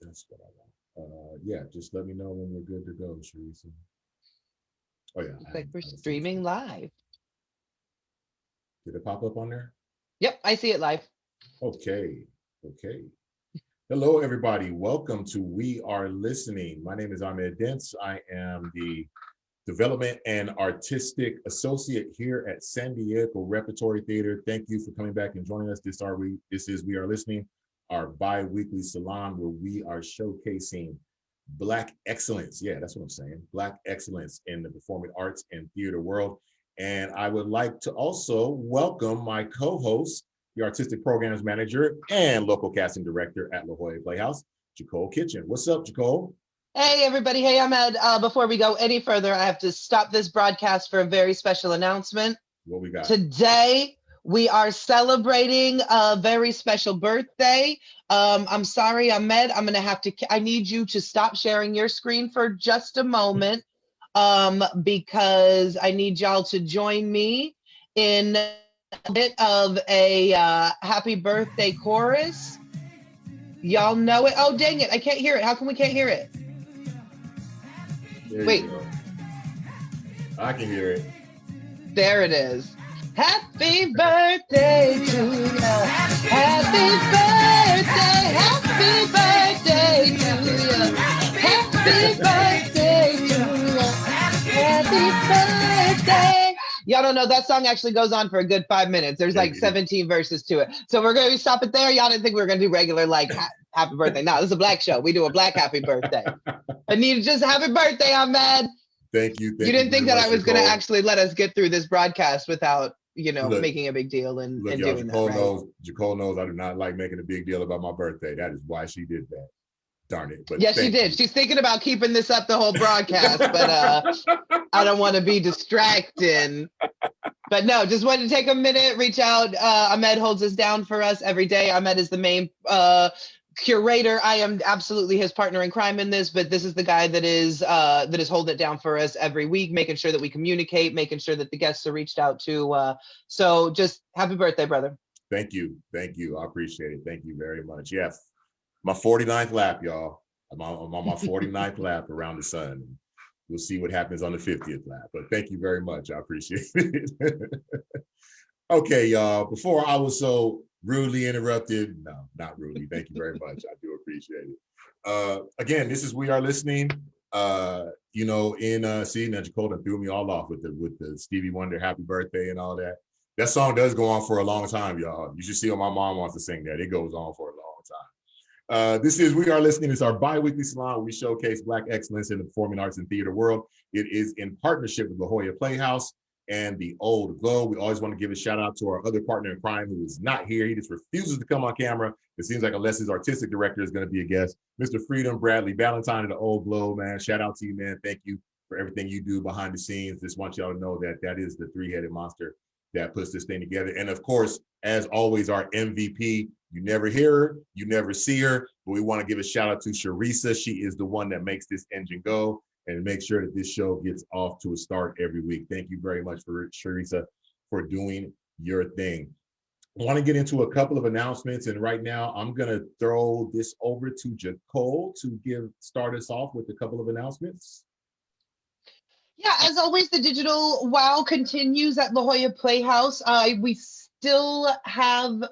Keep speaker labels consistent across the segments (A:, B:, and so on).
A: That's what I want. Yeah, just let me know when we're good to go, Teresa. Oh yeah,
B: Looks like we're streaming live.
A: Did it pop up on there?
B: Yep, I see it live.
A: Okay, okay. Hello, everybody. Welcome to We Are Listening. My name is Ahmed Dents. I am the Development and Artistic Associate here at San Diego Repertory Theater. Thank you for coming back and joining us. This is We Are Listening, our bi-weekly salon where we are showcasing Black excellence. Yeah, that's what I'm saying. Black excellence in the performing arts and theater world. And I would like to also welcome my co-host, the Artistic Programs Manager and Local Casting Director at La Jolla Playhouse, Jacole Kitchen. What's up, Jacole?
B: Hey, everybody. Hey, Ahmed. Before we go any further, I have to stop this broadcast for a very special announcement.
A: What we got?
B: Today, we are celebrating a very special birthday. I'm sorry, Ahmed. I need you to stop sharing your screen for just a moment because I need y'all to join me in a bit of a happy birthday chorus. Y'all know it. Oh, dang it. I can't hear it. How come we can't hear it? Wait.
A: I can hear it.
B: There it is. Happy birthday to you. Happy birthday. Happy birthday to you. Happy birthday to you. Happy birthday. Y'all don't know that song actually goes on for a good 5 minutes. There's like 17 verses to it. So we're going to stop it there. Y'all didn't think we were going to do regular like happy birthday. No, this is a Black show. We do a Black happy birthday. I need just happy birthday, Ahmed.
A: Thank you.
B: You didn't think that I was going to actually let us get through this broadcast without, making a big deal and doing that, right?
A: Jacole knows I do not like making a big deal about my birthday. That is why she did that. Darn it. But
B: yes, she did. She's thinking about keeping this up the whole broadcast, but I don't want to be distracting. But no, just wanted to take a minute, reach out. Ahmed holds us down for us every day. Ahmed is the main curator. I am absolutely his partner in crime in this, but this is the guy that is holding it down for us every week, making sure that we communicate, making sure that the guests are reached out to. So just happy birthday, brother.
A: Thank you. I appreciate it. Thank you very much. Yes. My 49th lap, y'all. I'm on my 49th lap around the sun. We'll see what happens on the 50th lap. But thank you very much. I appreciate it. Okay, y'all. Before I was so rudely interrupted. No, not rudely. Thank you very much. I do appreciate it. Again, this is We Are Listening. See, now Jacole threw me all off with the Stevie Wonder Happy Birthday and all that. That song does go on for a long time, y'all. You should see how my mom wants to sing that. It goes on for a long time. This is We Are Listening. It's our bi-weekly salon where we showcase Black excellence in the performing arts and theater world. It is in partnership with La Jolla Playhouse and the Old Globe. We always want to give a shout out to our other partner in crime who is not here. He just refuses to come on camera. It seems like unless his artistic director is going to be a guest. Mr. Freedom Bradley Valentine of the Old Globe, man. Shout out to you, man. Thank you for everything you do behind the scenes. Just want y'all to know that that is the three-headed monster that puts this thing together. And of course, as always, our MVP, you never hear her, you never see her, but we want to give a shout out to Charissa. She is the one that makes this engine go and make sure that this show gets off to a start every week. Thank you very much for Charissa for doing your thing. I want to get into a couple of announcements, and right now I'm going to throw this over to Jacole to start us off with a couple of announcements.
B: Yeah, as always, the digital wow continues at La Jolla Playhouse. We still have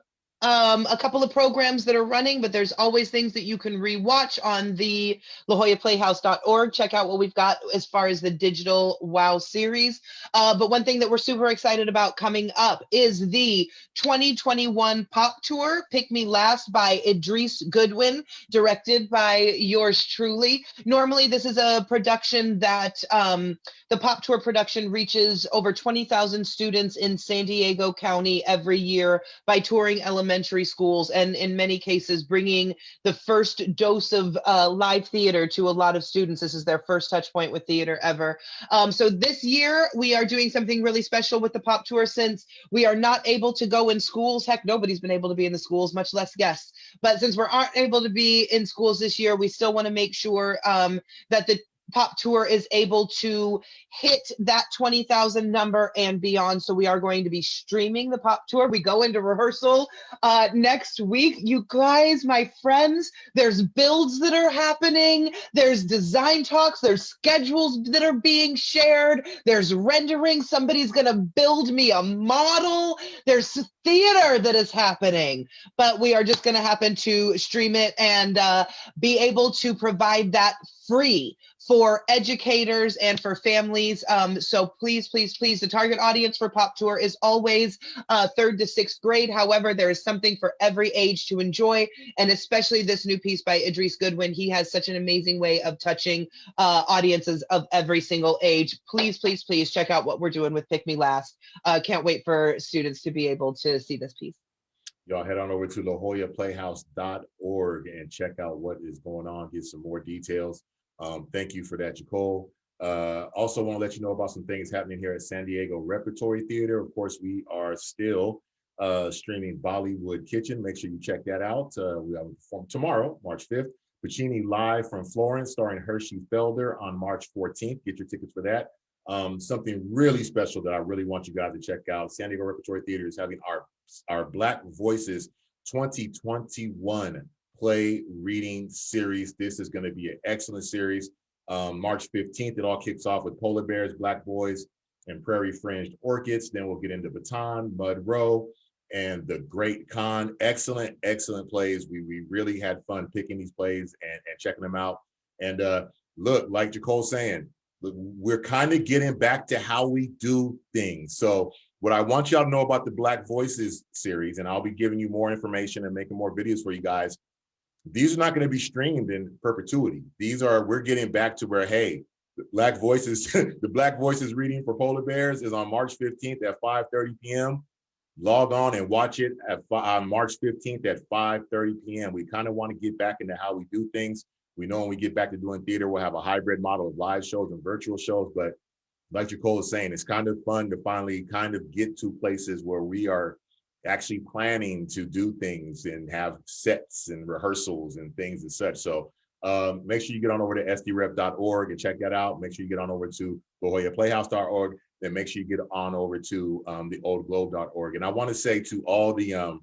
B: a couple of programs that are running, but there's always things that you can rewatch on the lajollaplayhouse.org. Check out what we've got as far as the digital wow series. But one thing that we're super excited about coming up is the 2021 Pop Tour, Pick Me Last by Idris Goodwin, directed by yours truly. Normally, this is a production that the Pop Tour production reaches over 20,000 students in San Diego County every year by touring elementary elementary schools, and in many cases bringing the first dose of live theater to a lot of students. This is their first touch point with theater ever. So this year we are doing something really special with the Pop Tour, since we are not able to go in schools. Heck, nobody's been able to be in the schools, much less guests. But since we aren't able to be in schools this year, we still want to make sure that the Pop Tour is able to hit that 20,000 number and beyond. So we are going to be streaming the Pop Tour. We go into rehearsal next week. You guys, my friends, there's builds that are happening. There's design talks. There's schedules that are being shared. There's rendering. Somebody's going to build me a model. There's theater that is happening, but we are just going to happen to stream it and be able to provide that free for educators and for families. So please, please, please, the target audience for Pop Tour is always 3rd to 6th grade. However, there is something for every age to enjoy, and especially this new piece by Idris Goodwin. He has such an amazing way of touching audiences of every single age. Please, please, please check out what we're doing with Pick Me Last. Can't wait for students to be able to see this piece.
A: Y'all head on over to lahoyaplayhouse.org and check out what is going on, get some more details. Thank you for that, Jacole. Also want to let you know about some things happening here at San Diego Repertory Theater. Of course, we are still streaming Bollywood Kitchen. Make sure you check that out. We have a perform tomorrow, March 5th. Puccini Live from Florence, starring Hershey Felder on March 14th. Get your tickets for that. Something really special that I really want you guys to check out. San Diego Repertory Theater is having our Black Voices 2021 play reading series. This is going to be an excellent series. March 15th, it all kicks off with Polar Bears, Black Boys, and Prairie Fringed Orchids. Then we'll get into Baton, Mud Row, and The Great Khan. Excellent, excellent plays. We really had fun picking these plays and checking them out. And look, like Jacole's saying, we're kind of getting back to how we do things. So what I want y'all to know about the Black Voices series, and I'll be giving you more information and making more videos for you guys. These are not going to be streamed in perpetuity. We're getting back to where, hey, the Black Voices, the Black Voices reading for Polar Bears is on March 15th at 5:30 p.m. Log on and watch it on March 15th at 5:30 p.m. We kind of want to get back into how we do things. We know when we get back to doing theater, we'll have a hybrid model of live shows and virtual shows. But like Jacole is saying, it's kind of fun to finally kind of get to places where we are actually planning to do things and have sets and rehearsals and things and such. So make sure you get on over to sdrep.org and check that out. Make sure you get on over to lahoyaplayhouse.org. Then make sure you get on over to theoldglobe.org. And I want to say to all the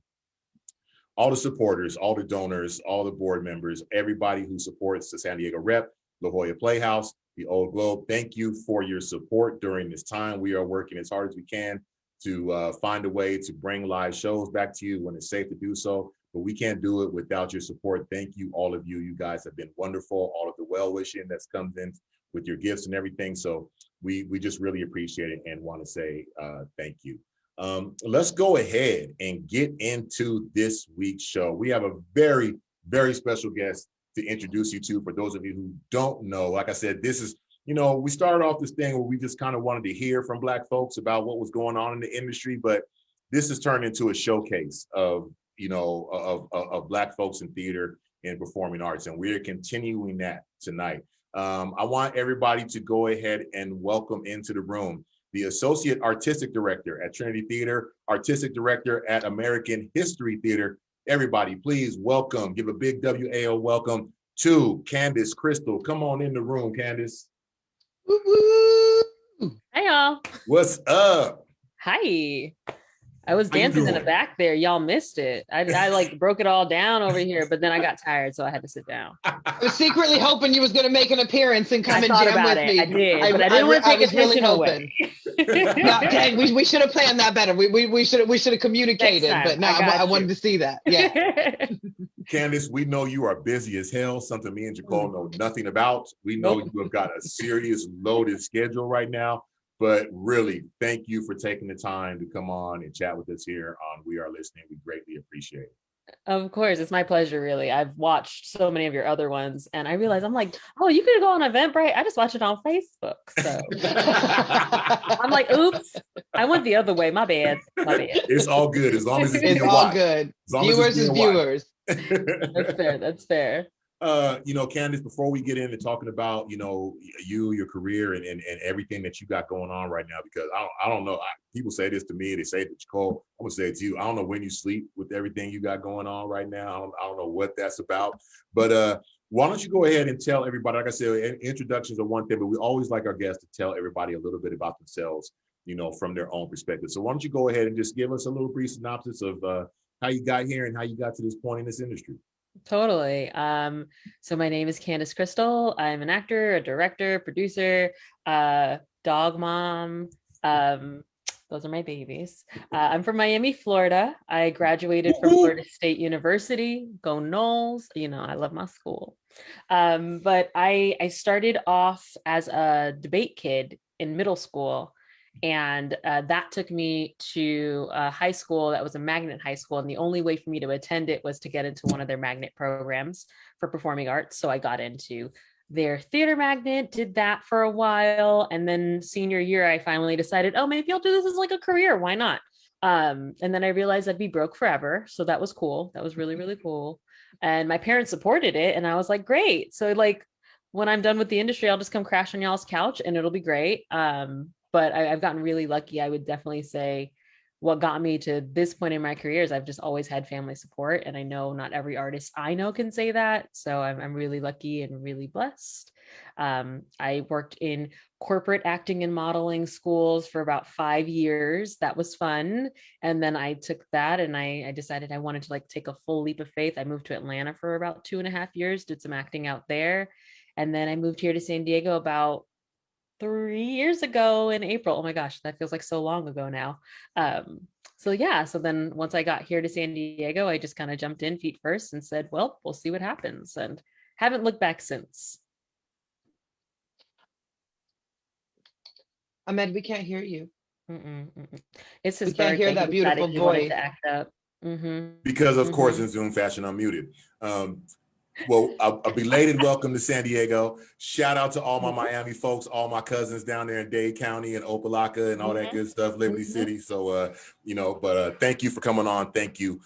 A: supporters, all the donors, all the board members, everybody who supports the San Diego Rep, La Jolla Playhouse, the Old Globe, thank you for your support during this time. We are working as hard as we can to find a way to bring live shows back to you when it's safe to do so, but we can't do it without your support. Thank you, all of you. You guys have been wonderful. All of the well-wishing that's comes in with your gifts and everything. So we just really appreciate it and want to say thank you. Let's go ahead and get into this week's show. We have a very, very special guest to introduce you to. For those of you who don't know, like I said, this is, we started off this thing where we just kind of wanted to hear from Black folks about what was going on in the industry, but this has turned into a showcase of Black folks in theater and performing arts, and we're continuing that tonight. I want everybody to go ahead and welcome into the room the Associate Artistic Director at Trinity Theater, Artistic Director at American History Theater. Everybody, please welcome, give a big WAO welcome to Kandace Crystal. Come on in the room, Kandace.
C: Woo-woo. Hey, y'all.
A: What's up?
C: Hi. I was dancing in the back there. Y'all missed it. I like broke it all down over here, but then I got tired, so I had to sit down.
B: I was secretly hoping you was going to make an appearance and come and jam with me.
C: I did, but I didn't want to take attention away.
B: Dang, we should have planned that better. We should have communicated, but no, I wanted to see that. Yeah.
A: Kandace, we know you are busy as hell, something me and Jacole know nothing about. We know you have got a serious loaded schedule right now. But really, thank you for taking the time to come on and chat with us here on We Are Listening. We greatly appreciate it.
C: Of course, it's my pleasure, really. I've watched so many of your other ones, and I realize I'm like, oh, you could go on Eventbrite. I just watch it on Facebook. So I'm like, oops, I went the other way. My bad. My bad.
A: It's all good as long as it's
B: It's
A: being
B: all
A: watched.
B: good.
A: As long as
B: Viewers
A: it's
B: is
A: being watched.
B: viewers.
C: That's fair. That's fair.
A: You know, Kandace, before we get into talking about, you know, your career and everything that you got going on right now, because I don't know, people say this to me, they say it to Jacole, I'm gonna say it to you. I don't know when you sleep with everything you got going on right now. I don't know what that's about, but why don't you go ahead and tell everybody, like I said, introductions are one thing, but we always like our guests to tell everybody a little bit about themselves, you know, from their own perspective. So why don't you go ahead and just give us a little brief synopsis of how you got here and how you got to this point in this industry.
C: Totally. So my name is Kandace Crystal. I'm an actor, a director, producer, dog mom. Those are my babies. I'm from Miami, Florida. I graduated from Florida State University. Go Noles. You know, I love my school. But I started off as a debate kid in middle school. And that took me to a high school that was a magnet high school. And the only way for me to attend it was to get into one of their magnet programs for performing arts. So I got into their theater magnet, did that for a while. And then senior year, I finally decided, oh, maybe I'll do this as like a career. Why not? And then I realized I'd be broke forever. So that was cool. That was really, really cool. And my parents supported it. And I was like, great. So like, when I'm done with the industry, I'll just come crash on y'all's couch and it'll be great. But I've gotten really lucky. I would definitely say what got me to this point in my career is I've just always had family support. And I know not every artist I know can say that. So I'm really lucky and really blessed. I worked in corporate acting and modeling schools for about 5 years. That was fun. And then I took that and I decided I wanted to like take a full leap of faith. I moved to Atlanta for about 2.5 years, did some acting out there. And then I moved here to San Diego about 3 years ago in April. Oh my gosh, that feels like so long ago now. So yeah, so then once I got here to San Diego, I just kind of jumped in feet first and said, well, we'll see what happens, and haven't looked back since.
B: Ahmed, we can't hear you.
C: It's his
B: We can't hear
C: birthday.
B: that beautiful
C: He wanted
B: voice.
C: to act up.
A: Because of course, in Zoom fashion, I'm muted. Well, a belated welcome to San Diego. Shout out to all my Miami folks, all my cousins down there in Dade County and Opelika and all that good stuff, Liberty City. So, you know, but thank you for coming on. Thank you.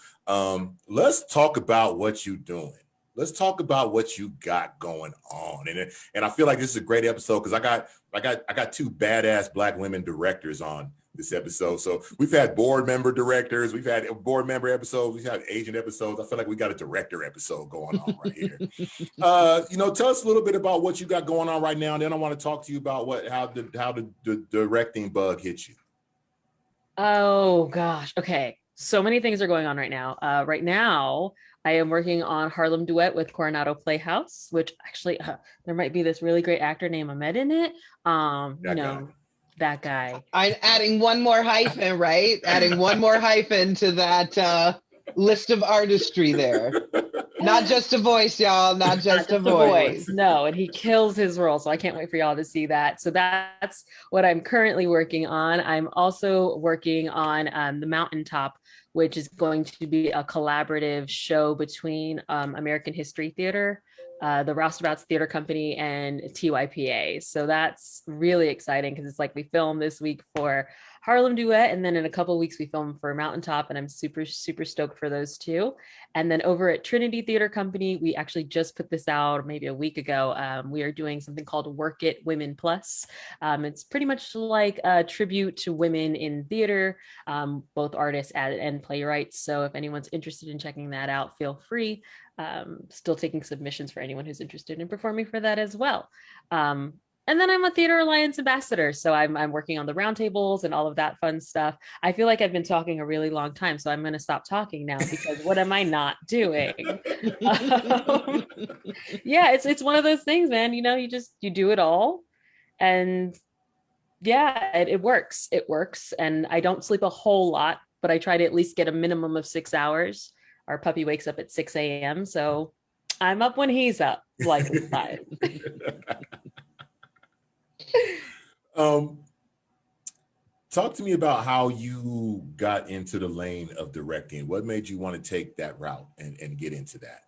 A: Let's talk about what you're doing. Let's talk about what you got going on. And I feel like this is a great episode because I got two badass Black women directors on this episode. So we've had board member directors, we've had board member episodes, we've had agent episodes. I feel like we got a director episode going on right here. You know, tell us a little bit about what you got going on right now. And then I want to talk to you about how the directing bug hit you.
C: Oh gosh. Okay. So many things are going on right now. Right now, I am working on Harlem Duet with Coronado Playhouse, which actually there might be this really great actor named Ahmed in it. That guy.
B: I'm adding one more hyphen, right? Adding one more hyphen to that list of artistry there. Not just a voice, y'all. Not just a voice.
C: No, and he kills his role. So I can't wait for y'all to see that. So that's what I'm currently working on. I'm also working on The Mountaintop, which is going to be a collaborative show between American History Theater, the Roustabouts Theater Company, and TYPA. So that's really exciting because it's like we filmed this week for Harlem Duet, and then in a couple of weeks we film for Mountaintop, and I'm super, super stoked for those two. And then over at Trinity Theater Company, we actually just put this out maybe a week ago. We are doing something called Work It Women Plus. It's pretty much like a tribute to women in theater, both artists and playwrights. So if anyone's interested in checking that out, feel free. Still taking submissions for anyone who's interested in performing for that as well. And then I'm a Theater Alliance ambassador. So I'm working on the roundtables and all of that fun stuff. I feel like I've been talking a really long time, so I'm going to stop talking now because what am I not doing? Yeah, it's one of those things, man. You know, you do it all. And yeah, it works. It works. And I don't sleep a whole lot, but I try to at least get a minimum of 6 hours. Our puppy wakes up at 6 a.m. So I'm up when he's up, like 5.
A: Talk to me about how you got into the lane of directing. What made you want to take that route and get into that?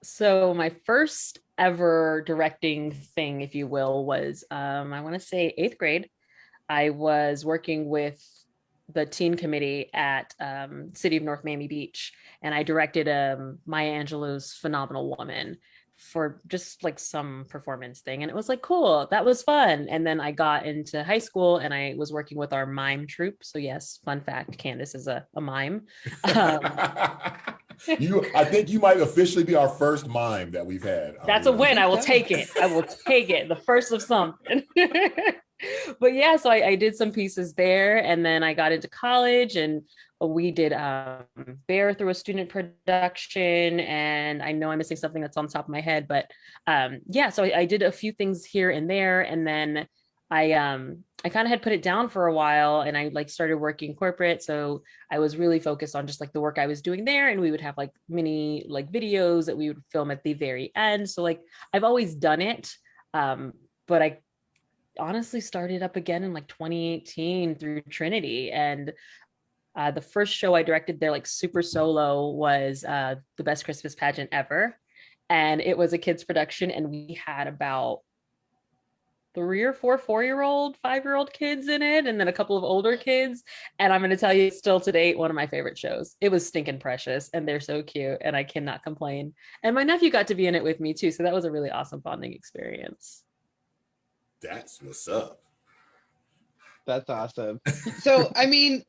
C: So my first ever directing thing, if you will, was I want to say 8th grade. I was working with the teen committee at City of North Miami Beach, and I directed Maya Angelou's Phenomenal Woman for just like some performance thing. And it was like, cool, that was fun. And then I got into high school and I was working with our mime troupe. So yes, fun fact, Kandace is a mime.
A: I think you might officially be our first mime that we've had.
C: That's a win. I will take it. I will take it. The first of something. But yeah, so I did some pieces there, and then I got into college, and we did Bear through a student production, and I know I'm missing something that's on the top of my head, but yeah, so I did a few things here and there, and then I kind of had put it down for a while, and I like started working corporate, so I was really focused on just like the work I was doing there, and we would have like mini like videos that we would film at the very end. So like I've always done it, but I honestly started up again in like 2018 through Trinity, and the first show I directed there, like super solo, was the best Christmas pageant ever, and it was a kids production, and we had about 3 or 4 4-year-old 5-year-old kids in it, and then a couple of older kids. And I'm going to tell you, it's still to date one of my favorite shows. It was stinking precious, and they're so cute, and I cannot complain. And my nephew got to be in it with me too, so that was a really awesome bonding experience.
A: That's what's up.
B: That's awesome. So, I mean,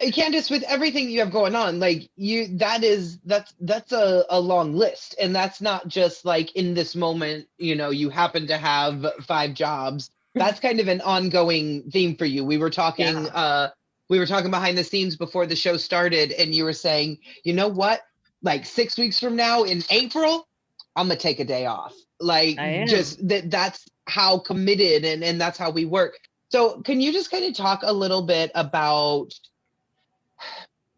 B: Kandace, with everything you have going on, like that's a long list. And that's not just like in this moment, you know, you happen to have 5 jobs. That's kind of an ongoing theme for you. We were talking behind the scenes before the show started, and you were saying, you know what, like 6 weeks from now in April, I'm gonna take a day off. Like just that's how committed and that's how we work. So can you just kind of talk a little bit about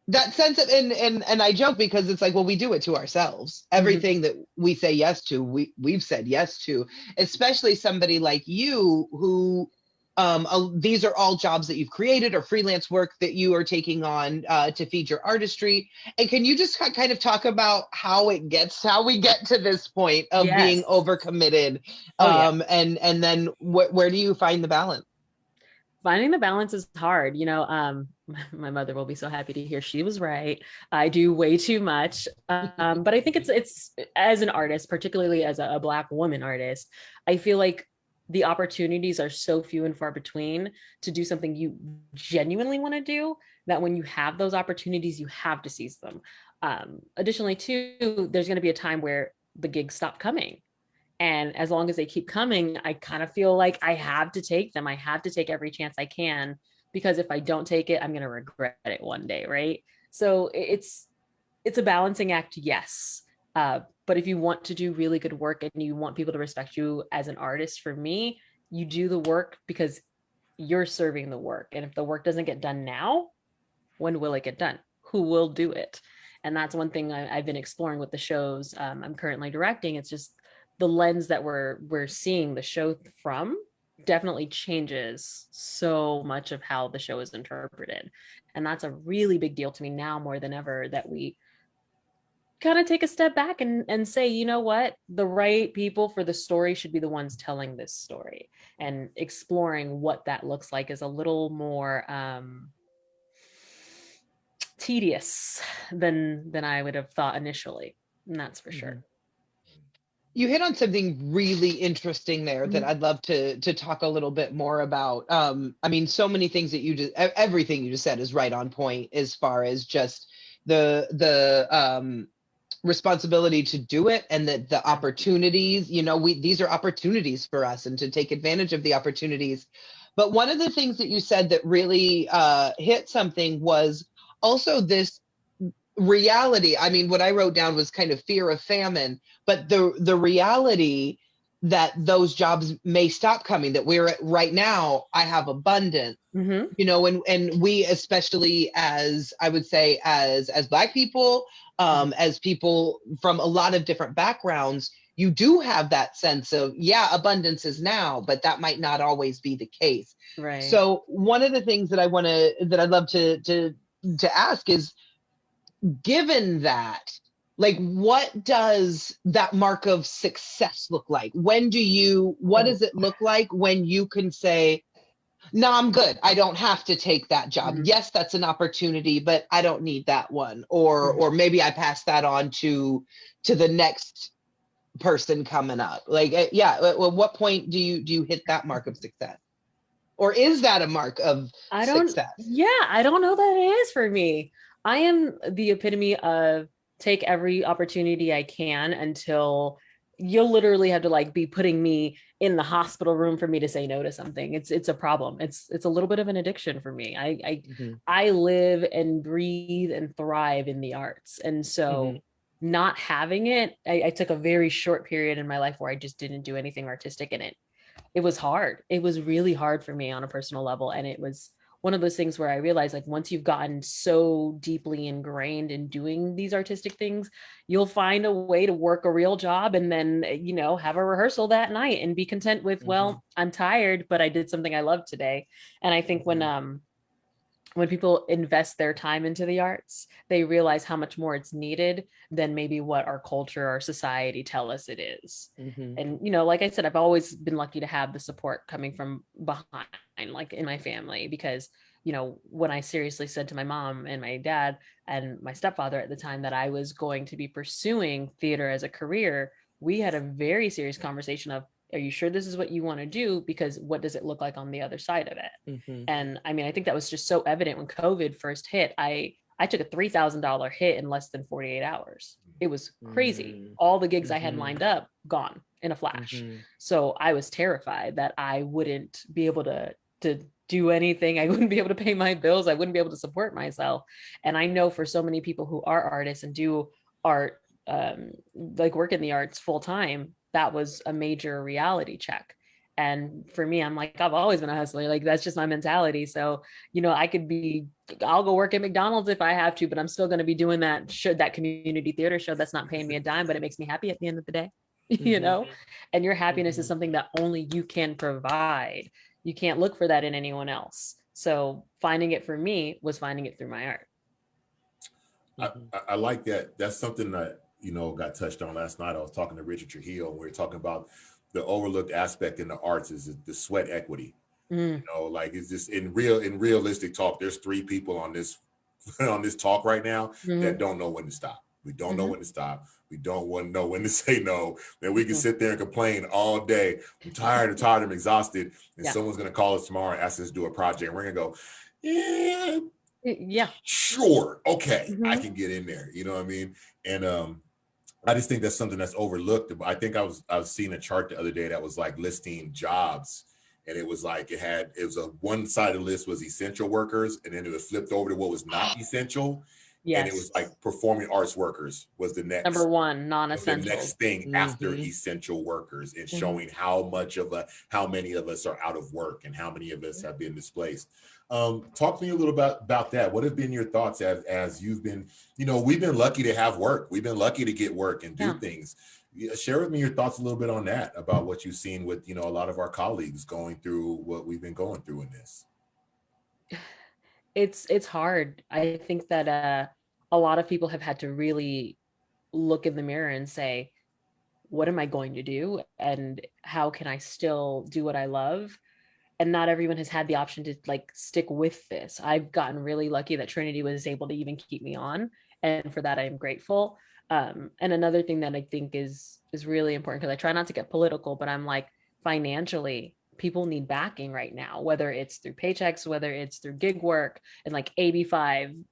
B: that sense of, and I joke because it's like, well, we do it to ourselves. Everything that we say yes to, we've said yes to, especially somebody like you who these are all jobs that you've created or freelance work that you are taking on to feed your artistry. And can you just kind of talk about how we get to this point of being overcommitted? And then where do you find the balance?
C: Finding the balance is hard. You know, my mother will be so happy to hear she was right. I do way too much. But I think it's as an artist, particularly as a Black woman artist, I feel like the opportunities are so few and far between to do something you genuinely want to do, that when you have those opportunities, you have to seize them. Additionally, too, there's going to be a time where the gigs stop coming. And as long as they keep coming, I kind of feel like I have to take them. I have to take every chance I can, because if I don't take it, I'm going to regret it one day, right? So it's a balancing act, yes. But if you want to do really good work and you want people to respect you as an artist, for me, you do the work because you're serving the work. And if the work doesn't get done now, when will it get done? Who will do it? And that's one thing I've been exploring with the shows I'm currently directing. It's just the lens that we're seeing the show from definitely changes so much of how the show is interpreted. And that's a really big deal to me now more than ever, that we kind of take a step back and say, you know what, the right people for the story should be the ones telling this story, and exploring what that looks like is a little more tedious than I would have thought initially. And that's for sure.
B: You hit on something really interesting there that I'd love to talk a little bit more about. I mean, so many things that everything you just said is right on point as far as just the responsibility to do it, and that the opportunities, you know, these are opportunities for us, and to take advantage of the opportunities. But one of the things that you said that really hit something was also this reality. I mean, what I wrote down was kind of fear of famine, but the reality that those jobs may stop coming, that we're at right now, I have abundance, you know, and we, especially as I would say, as Black people, as people from a lot of different backgrounds, you do have that sense of, yeah, abundance is now, but that might not always be the case.
C: Right.
B: So one of the things that I'd love to ask is, given that, like, what does that mark of success look like? What does it look like when you can say, no, I'm good. I don't have to take that job.
C: Mhm.
B: Yes, that's an opportunity, but I don't need that one. Or maybe I pass that on to the next person coming up. Like, yeah, at what point do you hit that mark of success? Or is that a mark of success?
C: I don't know that it is for me. I am the epitome of take every opportunity I can until you'll literally have to like be putting me in the hospital room for me to say no to something. It's a problem. It's a little bit of an addiction for me. I live and breathe and thrive in the arts. And so not having it, I took a very short period in my life where I just didn't do anything artistic in it. It was hard. It was really hard for me on a personal level. And it was one of those things where I realized, like, once you've gotten so deeply ingrained in doing these artistic things, you'll find a way to work a real job and then, have a rehearsal that night and be content with, well, I'm tired, but I did something I loved today. And I think when people invest their time into the arts, they realize how much more it's needed than maybe what our culture or society tell us it is. And, like I said, I've always been lucky to have the support coming from behind, like in my family, because, when I seriously said to my mom and my dad and my stepfather at the time that I was going to be pursuing theater as a career, we had a very serious conversation of, are you sure this is what you want to do? Because what does it look like on the other side of it? And I mean, I think that was just so evident when COVID first hit. I took a $3,000 hit in less than 48 hours. It was crazy. All the gigs I had lined up, gone in a flash. So I was terrified that I wouldn't be able to do anything. I wouldn't be able to pay my bills. I wouldn't be able to support myself. And I know for so many people who are artists and do art, like work in the arts full time, that was a major reality check. And for me, I'm like, I've always been a hustler. Like, that's just my mentality. So, I'll go work at McDonald's if I have to, but I'm still going to be doing that community theater show that's not paying me a dime, but it makes me happy at the end of the day, and your happiness is something that only you can provide. You can't look for that in anyone else. So finding it for me was finding it through my art.
A: I like that. That's something that, got touched on last night. I was talking to Richard Trujillo, and we were talking about the overlooked aspect in the arts is the sweat equity. Like, it's just in realistic talk, there's 3 people on this talk right now that don't know when to stop. We don't know when to stop. We don't want to know when to say no. Then we can sit there and complain all day. I'm tired, I'm exhausted. And someone's going to call us tomorrow and ask us to do a project. And we're going to go, yeah, sure. Okay. I can get in there. You know what I mean? And I just think that's something that's overlooked. I think I was seeing a chart the other day that was like listing jobs. And it was like, it was a one side of the list was essential workers. And then it was flipped over to what was not essential. Yes. And it was like performing arts workers was the next
C: number one, non-essential.
A: The next thing after essential workers, and showing how many of us are out of work and how many of us have been displaced. Talk to me a little about that. What have been your thoughts as you've been, we've been lucky to have work. We've been lucky to get work and do things. Share with me your thoughts a little bit on that, about what you've seen with, a lot of our colleagues going through what we've been going through in this.
C: It's hard. I think that a lot of people have had to really look in the mirror and say, what am I going to do? And how can I still do what I love? And not everyone has had the option to like stick with this. I've gotten really lucky that Trinity was able to even keep me on. And for that, I am grateful. And another thing that I think is really important, because I try not to get political, but I'm like, financially, people need backing right now, whether it's through paychecks, whether it's through gig work, and like AB5,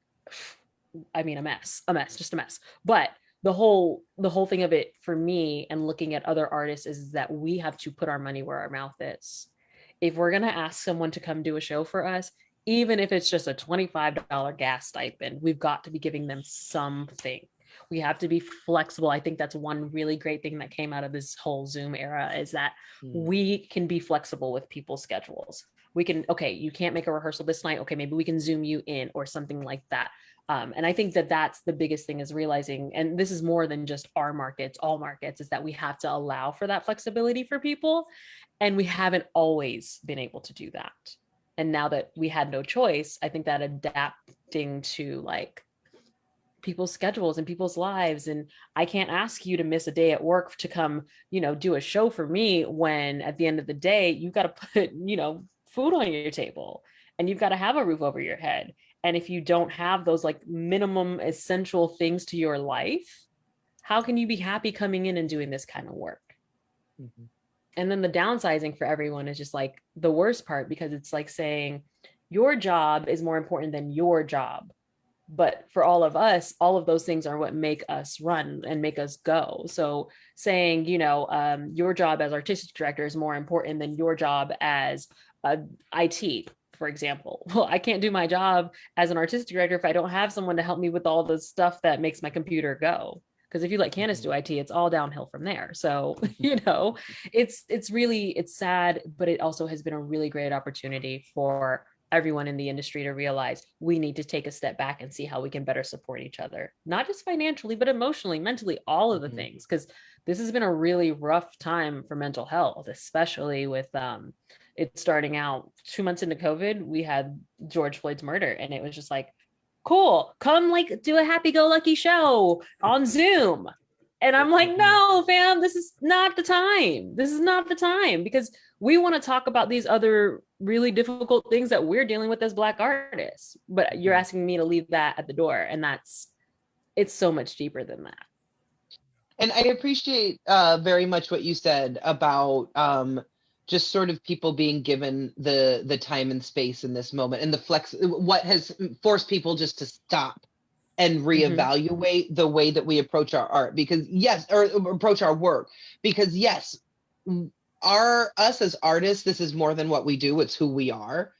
C: I mean, a mess, just a mess. But the whole thing of it for me and looking at other artists is that we have to put our money where our mouth is. If we're going to ask someone to come do a show for us, even if it's just a $25 gas stipend, we've got to be giving them something. We have to be flexible. I think that's one really great thing that came out of this whole Zoom era, is that we can be flexible with people's schedules. We can, okay, you can't make a rehearsal this night. Okay, maybe we can Zoom you in or something like that. And I think that that's the biggest thing, is realizing, and this is more than just our markets, all markets, is that we have to allow for that flexibility for people. And we haven't always been able to do that. And now that we had no choice, I think that adapting to like people's schedules and people's lives, and I can't ask you to miss a day at work to come, do a show for me, when at the end of the day, you've got to put, food on your table, and you've got to have a roof over your head. And if you don't have those like minimum essential things to your life, how can you be happy coming in and doing this kind of work? Mm-hmm. And then the downsizing for everyone is just like the worst part, because it's like saying your job is more important than your job. But for all of us, all of those things are what make us run and make us go. So saying, your job as artistic director is more important than your job as IT, for example. Well, I can't do my job as an artistic director if I don't have someone to help me with all the stuff that makes my computer go. Because if you let Kandace do IT, it's all downhill from there. So, it's sad, but it also has been a really great opportunity for everyone in the industry to realize we need to take a step back and see how we can better support each other, not just financially, but emotionally, mentally, all of the things. Because this has been a really rough time for mental health, especially with it starting out 2 months into COVID. We had George Floyd's murder, and it was just like, cool, come like do a happy-go-lucky show on Zoom. And I'm like, no, fam, this is not the time. This is not the time, because we want to talk about these other really difficult things that we're dealing with as Black artists. But you're asking me to leave that at the door. And it's so much deeper than that.
B: And I appreciate very much what you said about just sort of people being given the time and space in this moment, and what has forced people just to stop and reevaluate the way that we approach our art, or approach our work, because yes, us as artists, this is more than what we do, it's who we are.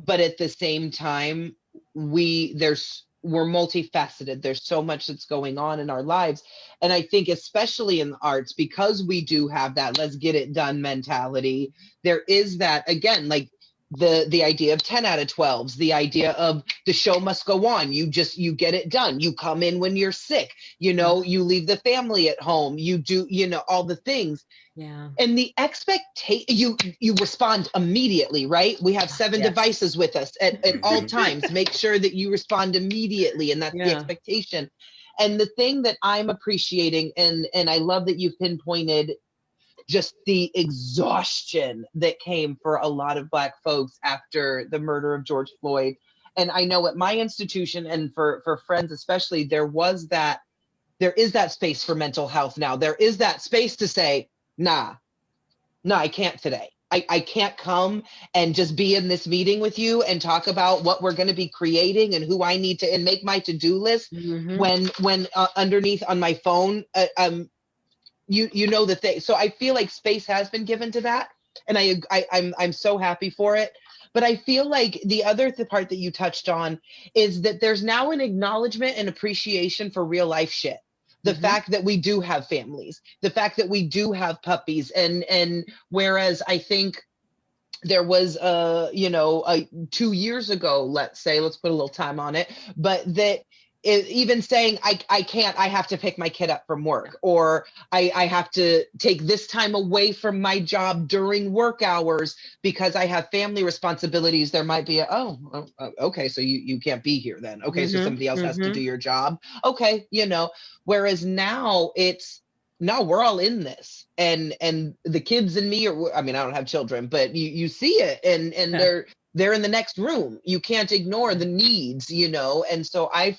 B: But at the same time, we're multifaceted. There's so much that's going on in our lives. And I think especially in the arts, because we do have that let's get it done mentality, there is that, again, like the idea of 10 out of 12s, the idea of the show must go on. You get it done. You come in when you're sick, you leave the family at home, you do, all the things.
C: Yeah.
B: And the expectation, you respond immediately, right? We have 7 devices with us at all times. Make sure that you respond immediately. And that's the expectation. And the thing that I'm appreciating, and I love that you've pinpointed just the exhaustion that came for a lot of Black folks after the murder of George Floyd. And I know at my institution, and for friends especially, there is that space for mental health now. There is that space to say, nah, I can't today. I can't come and just be in this meeting with you and talk about what we're going to be creating and who I need to, and make my to-do list when underneath on my phone, the thing. So I feel like space has been given to that, and I'm so happy for it. But I feel like the other part that you touched on is that there's now an acknowledgement and appreciation for real life shit. The fact that we do have families, the fact that we do have puppies, and whereas I think there was 2 years ago, let's put a little time on it, but that even saying I can't, I have to pick my kid up from work, or I have to take this time away from my job during work hours because I have family responsibilities. There might be okay, so you can't be here then. Okay, so somebody else has to do your job. Okay, whereas now we're all in this, and the kids and me I don't have children, but you see it, and they're in the next room. You can't ignore the needs, and so I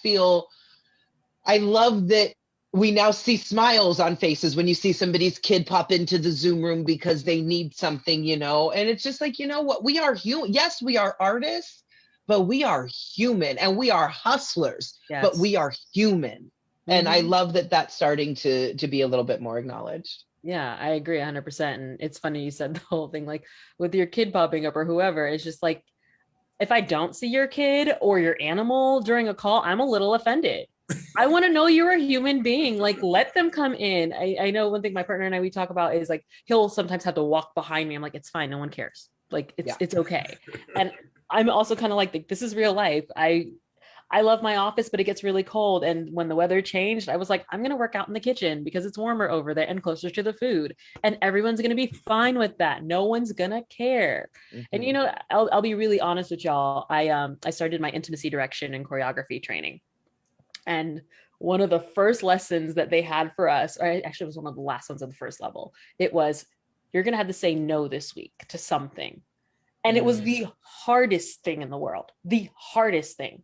B: love that we now see smiles on faces when you see somebody's kid pop into the Zoom room because they need something, and it's just like, what, we are human. Yes, we are artists, but we are human, and we are hustlers, but we are human. And I love that that's starting to be a little bit more acknowledged.
C: Yeah, I agree 100%. And it's funny you said the whole thing, like with your kid popping up or whoever, it's just like, if I don't see your kid or your animal during a call, I'm a little offended. I want to know you're a human being. Like, let them come in. I know one thing my partner and I, we talk about is like, he'll sometimes have to walk behind me. I'm like, it's fine. No one cares. Like, it's okay. And I'm also kind of like, this is real life. I love my office, but it gets really cold. And when the weather changed, I was like, I'm going to work out in the kitchen because it's warmer over there and closer to the food. And everyone's going to be fine with that. No one's going to care. And, you know, I'll be really honest with y'all. I started my intimacy direction and choreography training. And one of the first lessons that they had for us, or actually it was one of the last ones on the first level, it was, you're going to have to say no this week to something. And it was the hardest thing in the world, the hardest thing.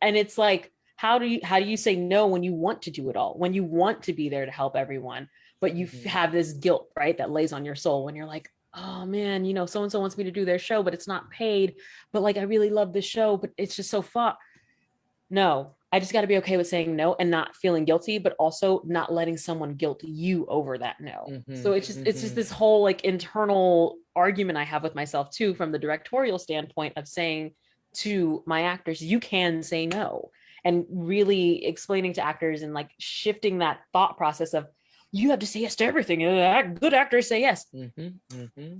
C: And it's like, how do you say no when you want to do it all, when you want to be there to help everyone, but you have this guilt, right, that lays on your soul when you're like, oh man, you know, so-and-so wants me to do their show, but it's not paid, but like, I really love this show, but it's just so fun. No, I just got to be okay with saying no and not feeling guilty, but also not letting someone guilt you over that no. So it's just this whole like internal argument I have with myself too, from the directorial standpoint of saying to my actors, you can say no, and really explaining to actors and like shifting that thought process of, you have to say yes to everything. Good actors say yes,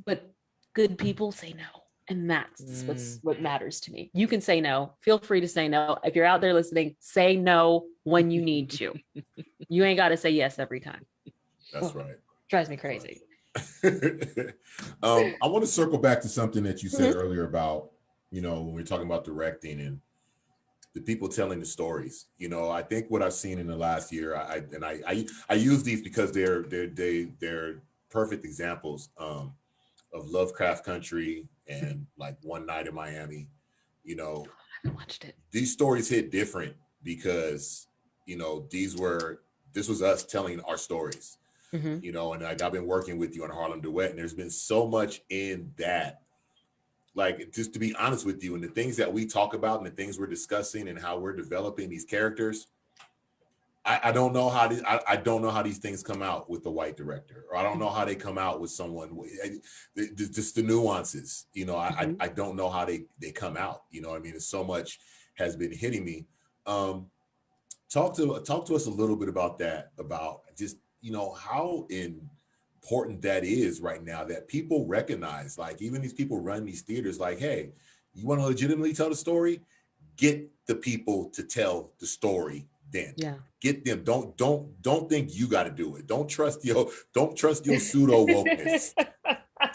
C: but good people say no. And that's what matters to me. You can say no. Feel free to say no. If you're out there listening, say no when you need to. You ain't got to say yes every time.
A: That's right.
C: Drives me crazy.
A: I want to circle back to something that you said earlier about, you know, when we're talking about directing and the people telling the stories. You know, I think what I've seen in the last year, I use these because they're perfect examples of Lovecraft Country and like One Night in Miami. You know,
C: I haven't watched it.
A: These stories hit different because, you know, this was us telling our stories. You know, and like, I've been working with you on Harlem Duet, and there's been so much in that. Like, just to be honest with you, and the things that we talk about and the things we're discussing and how we're developing these characters, I don't know how I don't know how these things come out with the white director, or I don't know how they come out with someone. Just the nuances, you know. I don't know how they come out. You know, I mean, so much has been hitting me. Talk to us a little bit about that. About just, you know, how important that is right now, that people recognize, like, even these people run these theaters, like, hey, you want to legitimately tell the story? Get the people to tell the story. Then get them. Don't think you got to do it. Don't trust your pseudo wokeness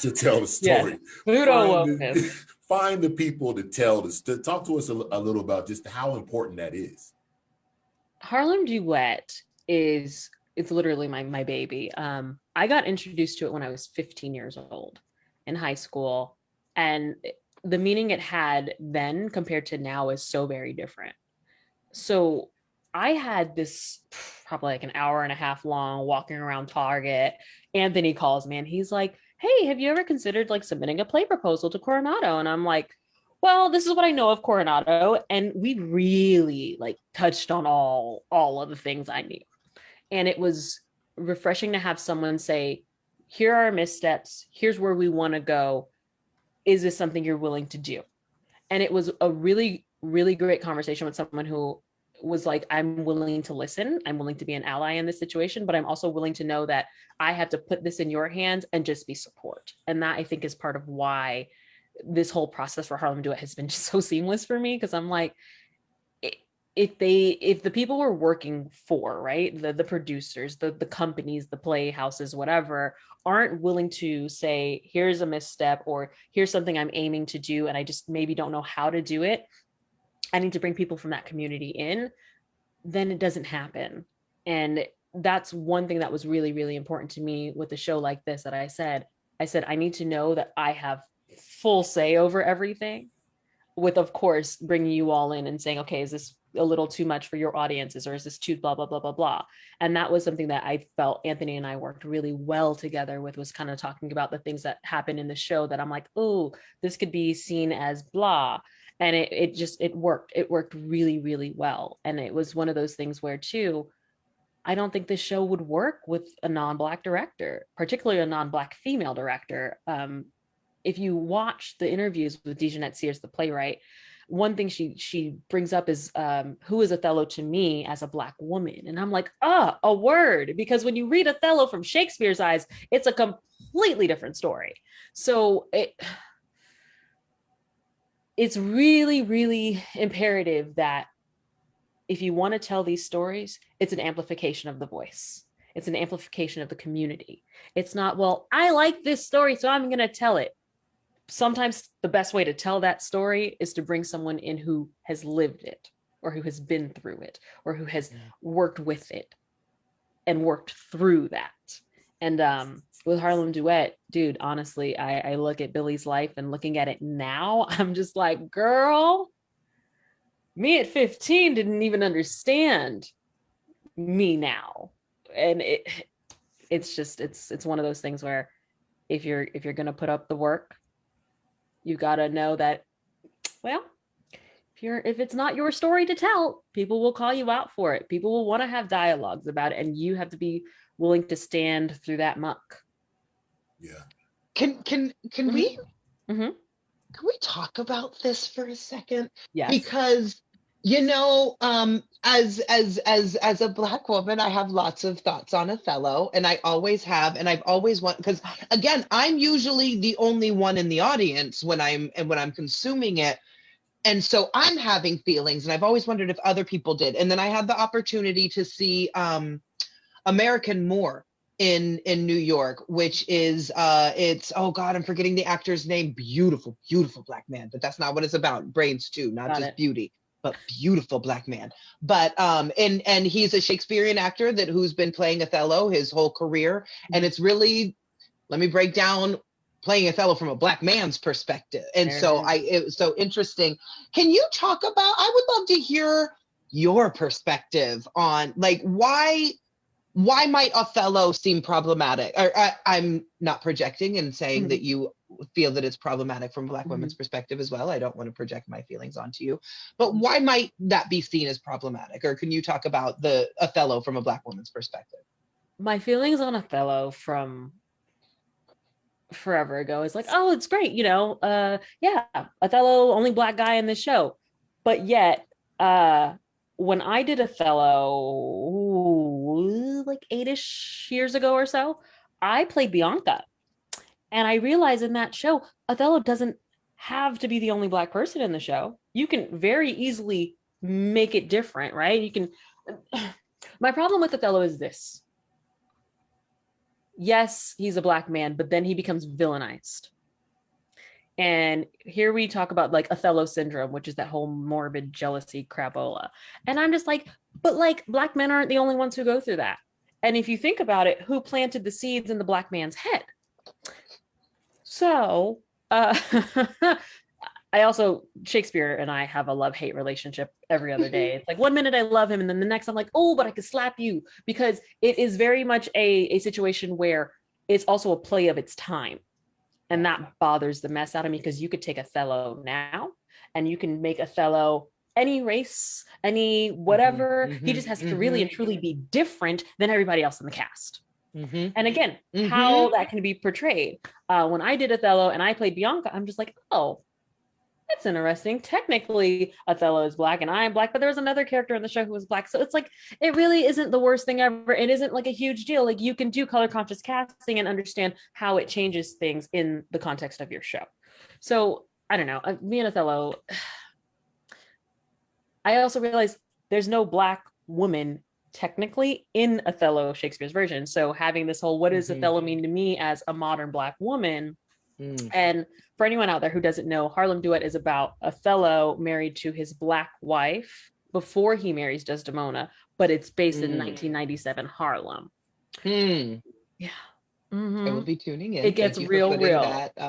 A: to tell the story.
C: Pseudo wokeness.
A: Find the people to tell this. To talk to us a little about just how important that is.
C: Harlem Duet it's literally my baby. I got introduced to it when I was 15 years old in high school, and the meaning it had then compared to now is so very different. So I had this probably like an hour and a half long walking around Target. Anthony calls me and he's like, hey, have you ever considered like submitting a play proposal to Coronado? And I'm like, well, this is what I know of Coronado. And we really like touched on all of the things I knew. And it was refreshing to have someone say, here are our missteps. Here's where we want to go. Is this something you're willing to do? And it was a really, really great conversation with someone who was like, I'm willing to listen. I'm willing to be an ally in this situation, but I'm also willing to know that I have to put this in your hands and just be support. And that, I think, is part of why this whole process for Harlem Duet has been just so seamless for me. Cause I'm like, if the people we're working for, right, the producers, the companies, the Playhouses, whatever, aren't willing to say, here's a misstep, or here's something I'm aiming to do, and I just maybe don't know how to do it, I need to bring people from that community in, then it doesn't happen. And that's one thing that was really, really important to me with a show like this, that I said, I need to know that I have full say over everything, with, of course, bringing you all in and saying, okay, is this a little too much for your audiences, or is this too blah, blah, blah, blah, blah. And that was something that I felt Anthony and I worked really well together with, was kind of talking about the things that happen in the show that I'm like, oh, this could be seen as blah. And it worked really, really well. And it was one of those things where, too, I don't think this show would work with a non-Black director, particularly a non-Black female director. If you watch the interviews with Dejanette Sears, the playwright, one thing she brings up is who is Othello to me as a Black woman. And I'm like, a word, because when you read Othello from Shakespeare's eyes, it's a completely different story. So it's really, really imperative that if you want to tell these stories, it's an amplification of the voice. It's an amplification of the community. It's not, well, I like this story, so I'm going to tell it. Sometimes the best way to tell that story is to bring someone in who has lived it, or who has been through it, or who has worked with it and worked through that. And with Harlem Duet, dude, honestly, I look at Billy's life, and looking at it now, I'm just like, girl, me at 15 didn't even understand me now. And it's one of those things where if you're going to put up the work, you got to know that, well, if it's not your story to tell, people will call you out for it. People will want to have dialogues about it, and you have to be willing to stand through that muck.
A: Yeah.
B: Can we
C: Mm-hmm.
B: can we talk about this for a second?
C: Yes.
B: Because you know, as a Black woman, I have lots of thoughts on Othello, and I always have, and I've always want, because again, I'm usually the only one in the audience when I'm consuming it. And so I'm having feelings, and I've always wondered if other people did. And then I had the opportunity to see American Moore in New York, which is it's, oh God, I'm forgetting the actor's name. Beautiful, beautiful Black man, but that's not what it's about. Brains too, not
C: Got
B: just
C: it.
B: beauty, but beautiful Black man. But and he's a Shakespearean actor who's been playing Othello his whole career, and it's really, let me break down playing Othello from a Black man's perspective. And so it was so interesting. Can you talk about, I would love to hear your perspective on, like, why might Othello seem problematic? Or I'm not projecting and saying that you feel that it's problematic from a Black women's perspective as well. I don't want to project my feelings onto you, but why might that be seen as problematic? Or can you talk about the Othello from a Black woman's perspective?
C: My feelings on Othello from forever ago is like, oh, it's great, yeah, Othello, only Black guy in this show. But yet when I did Othello, like 8-ish years ago or so, I played Bianca, and I realized in that show, Othello doesn't have to be the only Black person in the show. You can very easily make it different, right? You can. My problem with Othello is this: yes, he's a Black man, but then he becomes villainized. And here we talk about like Othello syndrome, which is that whole morbid jealousy crapola. And I'm just like, but like Black men aren't the only ones who go through that. And if you think about it, who planted the seeds in the Black man's head? So I also, Shakespeare and I have a love-hate relationship every other day. It's like one minute I love him, and then the next I'm like, oh, but I could slap you, because it is very much a situation where it's also a play of its time. And that bothers the mess out of me, because you could take Othello now and you can make Othello any race, any whatever. He just has to really and truly be different than everybody else in the cast. And again, how that can be portrayed. When I did Othello and I played Bianca, I'm just like, oh, that's interesting. Technically, Othello is Black and I am Black, but there was another character in the show who was Black. So it's like, it really isn't the worst thing ever. It isn't like a huge deal. Like, you can do color conscious casting and understand how it changes things in the context of your show. So I don't know. Me and Othello, I also realized there's no Black woman technically in Othello, Shakespeare's version. So having this whole, what does Othello mean to me as a modern Black woman? And for anyone out there who doesn't know, Harlem Duet is about Othello married to his Black wife before he marries Desdemona, but it's based in 1997 Harlem. Yeah.
B: I will be tuning in.
C: It gets real.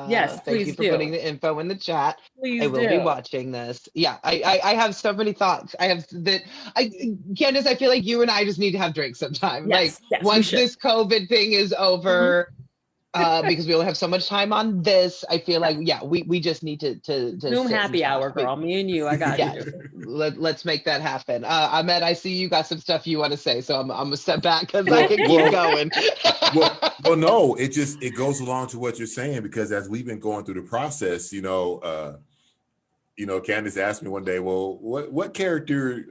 C: Yes,
B: thank you for putting the info in the chat.
C: Please
B: I will be watching this. Yeah, I have so many thoughts. Candace, I feel like you and I just need to have drinks sometime.
C: Yes,
B: once this COVID thing is over, because we only have so much time on this, I feel like, we just need to
C: Zoom happy hour, girl. Me and you, I got you.
B: Let's make that happen. Ahmed, I see you got some stuff you want to say, so I'm gonna step back because I can keep going.
A: well, no, it goes along to what you're saying, because as we've been going through the process, Candace asked me one day, well, what character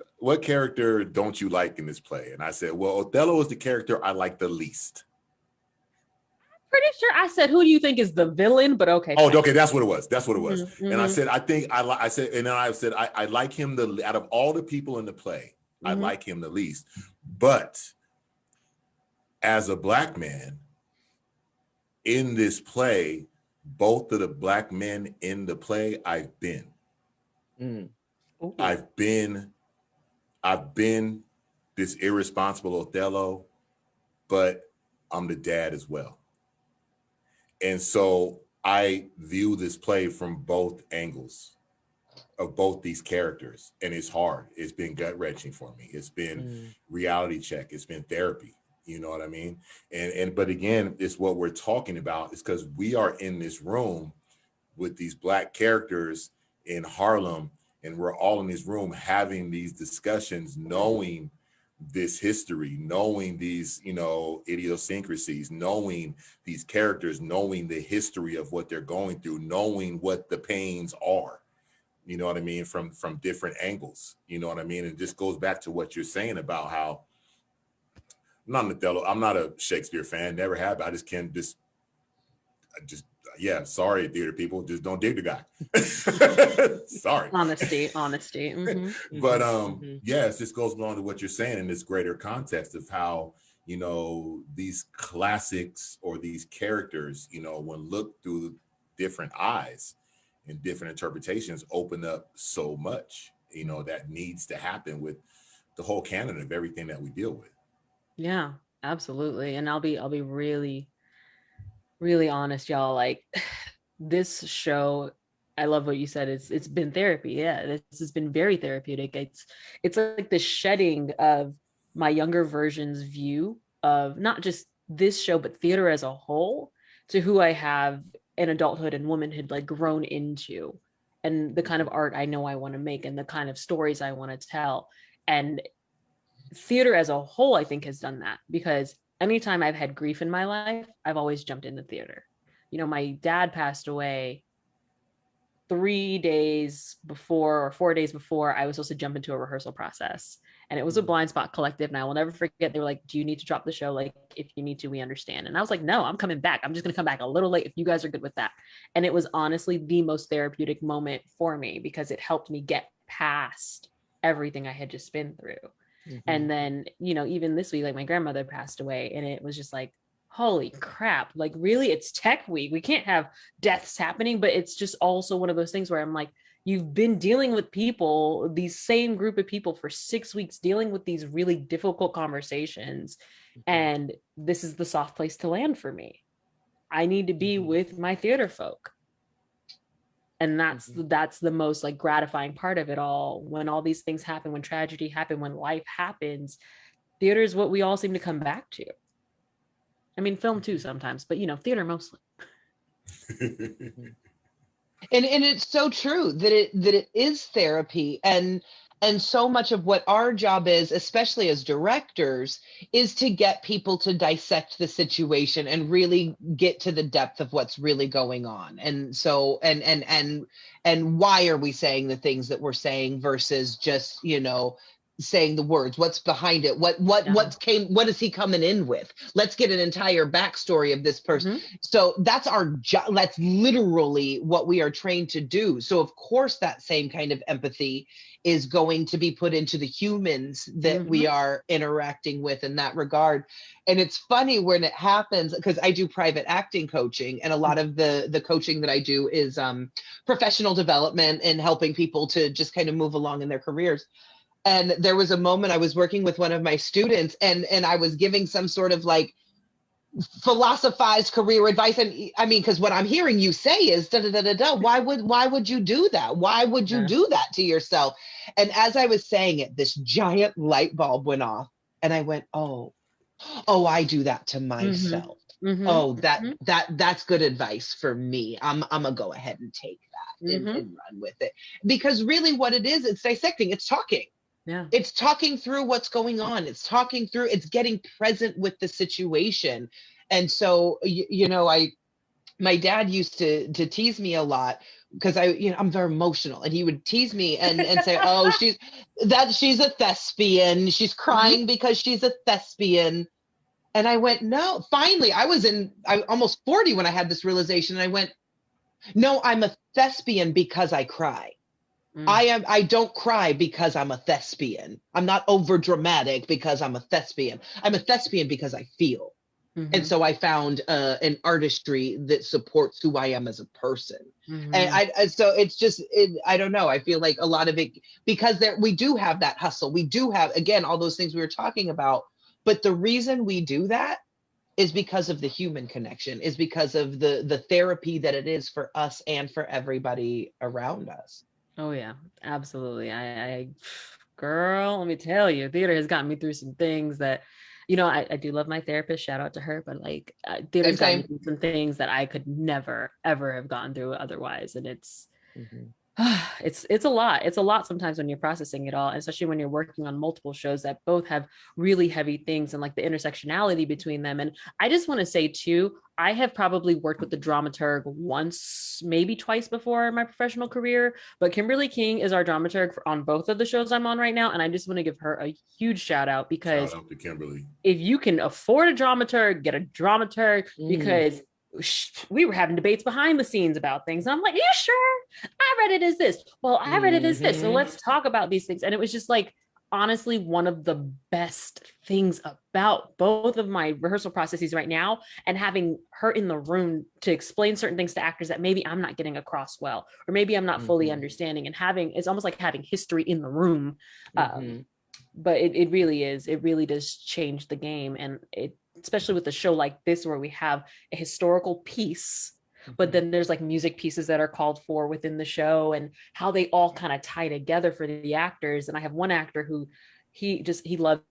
A: don't you like in this play? And I said, well, Othello is the character I like the least.
C: pretty sure I said, who do you think is the villain? But okay.
A: Oh, okay, that's what it was. That's what it was.
C: Mm-hmm.
A: And I said, I like him the out of all the people in the play, I like him the least. But as a Black man in this play, both of the Black men in the play, I've been. I've been this irresponsible Othello, but I'm the dad as well. And so I view this play from both angles of both these characters. And it's hard. It's been gut-wrenching for me. It's been reality check. It's been therapy. You know what I mean? But again, it's what we're talking about is because we are in this room with these Black characters in Harlem, and we're all in this room having these discussions, knowing this history, knowing these, idiosyncrasies, knowing these characters, knowing the history of what they're going through, knowing what the pains are, you know what I mean, from different angles, you know what I mean? And it just goes back to what you're saying about how I'm not a Shakespeare fan, never have. I just sorry, theater people, just don't dig the guy. Sorry.
C: Honesty.
A: But yes, this goes along to what you're saying in this greater context of how, these classics or these characters, when looked through different eyes and different interpretations, open up so much, that needs to happen with the whole canon of everything that we deal with.
C: Yeah, absolutely. And I'll be really, really honest, y'all. Like this show, I love what you said. It's been therapy. Yeah, this has been very therapeutic. It's like the shedding of my younger version's view of not just this show, but theater as a whole, to who I have in adulthood and womanhood like grown into, and the kind of art I know I want to make and the kind of stories I want to tell. And theater as a whole, I think, has done that, because anytime I've had grief in my life, I've always jumped into theater. My dad passed away 3 days before or 4 days before I was supposed to jump into a rehearsal process. And it was a Blind Spot Collective. And I will never forget, they were like, do you need to drop the show? Like, if you need to, we understand. And I was like, no, I'm coming back. I'm just going to come back a little late if you guys are good with that. And it was honestly the most therapeutic moment for me, because it helped me get past everything I had just been through. And then, even this week, like my grandmother passed away, and it was just like, holy crap, like really, it's tech week. We can't have deaths happening, but it's just also one of those things where I'm like, you've been dealing with people, these same group of people for 6 weeks, dealing with these really difficult conversations. And this is the soft place to land for me. I need to be with my theater folk. And that's the most like gratifying part of it all. When all these things happen, when tragedy happens, when life happens, theater is what we all seem to come back to. I mean, film too sometimes, but theater mostly.
B: And it's so true that it is therapy, and so much of what our job is, especially as directors, is to get people to dissect the situation and really get to the depth of what's really going on. And so, and why are we saying the things that we're saying versus just, saying the words, what's behind it, what is he coming in with? Let's get an entire backstory of this person. So that's our job. That's literally what we are trained to do. So of course that same kind of empathy is going to be put into the humans that we are interacting with in that regard. And it's funny when it happens, because I do private acting coaching, and a lot of the coaching that I do is professional development and helping people to just kind of move along in their careers. And there was a moment I was working with one of my students, and I was giving some sort of like philosophized career advice. And I mean, because what I'm hearing you say is da da da da da. Why would you do that? Why would you do that to yourself? And as I was saying it, this giant light bulb went off, and I went, oh, I do that to myself. That's good advice for me. I'm gonna go ahead and take that and run with it, because really what it is, it's dissecting, it's talking.
C: Yeah.
B: It's talking through what's going on. It's getting present with the situation. And so, my dad used to tease me a lot, because I'm very emotional, and he would tease me and say, oh, she's a thespian. She's crying because she's a thespian. And I went, no, finally, I almost 40 when I had this realization. And I went, no, I'm a thespian because I cry. I don't cry because I'm a thespian. I'm not over dramatic because I'm a thespian. I'm a thespian because I feel. And so I found an artistry that supports who I am as a person. And so it's just, I don't know. I feel like a lot of it, because we do have that hustle. We do have, again, all those things we were talking about. But the reason we do that is because of the human connection, is because of the therapy that it is for us and for everybody around us.
C: Oh yeah, absolutely. Girl, let me tell you, theater has gotten me through some things that, I do love my therapist, shout out to her, but like theater's gotten me through some things that I could never, ever have gone through otherwise. And it's a lot. It's a lot sometimes when you're processing it all, especially when you're working on multiple shows that both have really heavy things and like the intersectionality between them. And I just want to say too, I have probably worked with the dramaturg once, maybe twice before in my professional career, but Kimberly King is our dramaturg on both of the shows I'm on right now. And I just want to give her a huge shout out, because
A: shout out to Kimberly.
C: If you can afford a dramaturg, get a dramaturg, because we were having debates behind the scenes about things. And I'm like, are you sure? I read it as this. Well, I read it as this. So let's talk about these things. And it was just like, honestly, one of the best things about both of my rehearsal processes right now, and having her in the room to explain certain things to actors that maybe I'm not getting across well, or maybe I'm not fully understanding, and it's almost like having history in the room. But it really is. It really does change the game. And especially with a show like this, where we have a historical piece, but then there's like music pieces that are called for within the show, and how they all kind of tie together for the actors. And I have one actor who he loves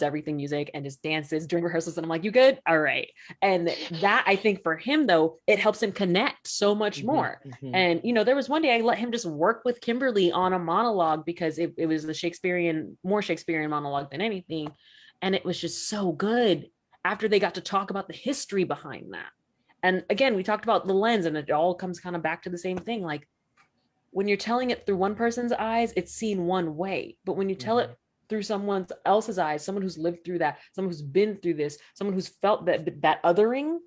C: everything music and just dances during rehearsals. And I'm like, you good? All right. And that, I think for him though, it helps him connect so much more. And, there was one day I let him just work with Kimberly on a monologue, because it was the more Shakespearean monologue than anything. And it was just so good after they got to talk about the history behind that. And again, we talked about the lens, and it all comes kind of back to the same thing. Like, when you're telling it through one person's eyes, it's seen one way. But when you tell it through someone else's eyes, someone who's lived through that, someone who's been through this, someone who's felt that othering,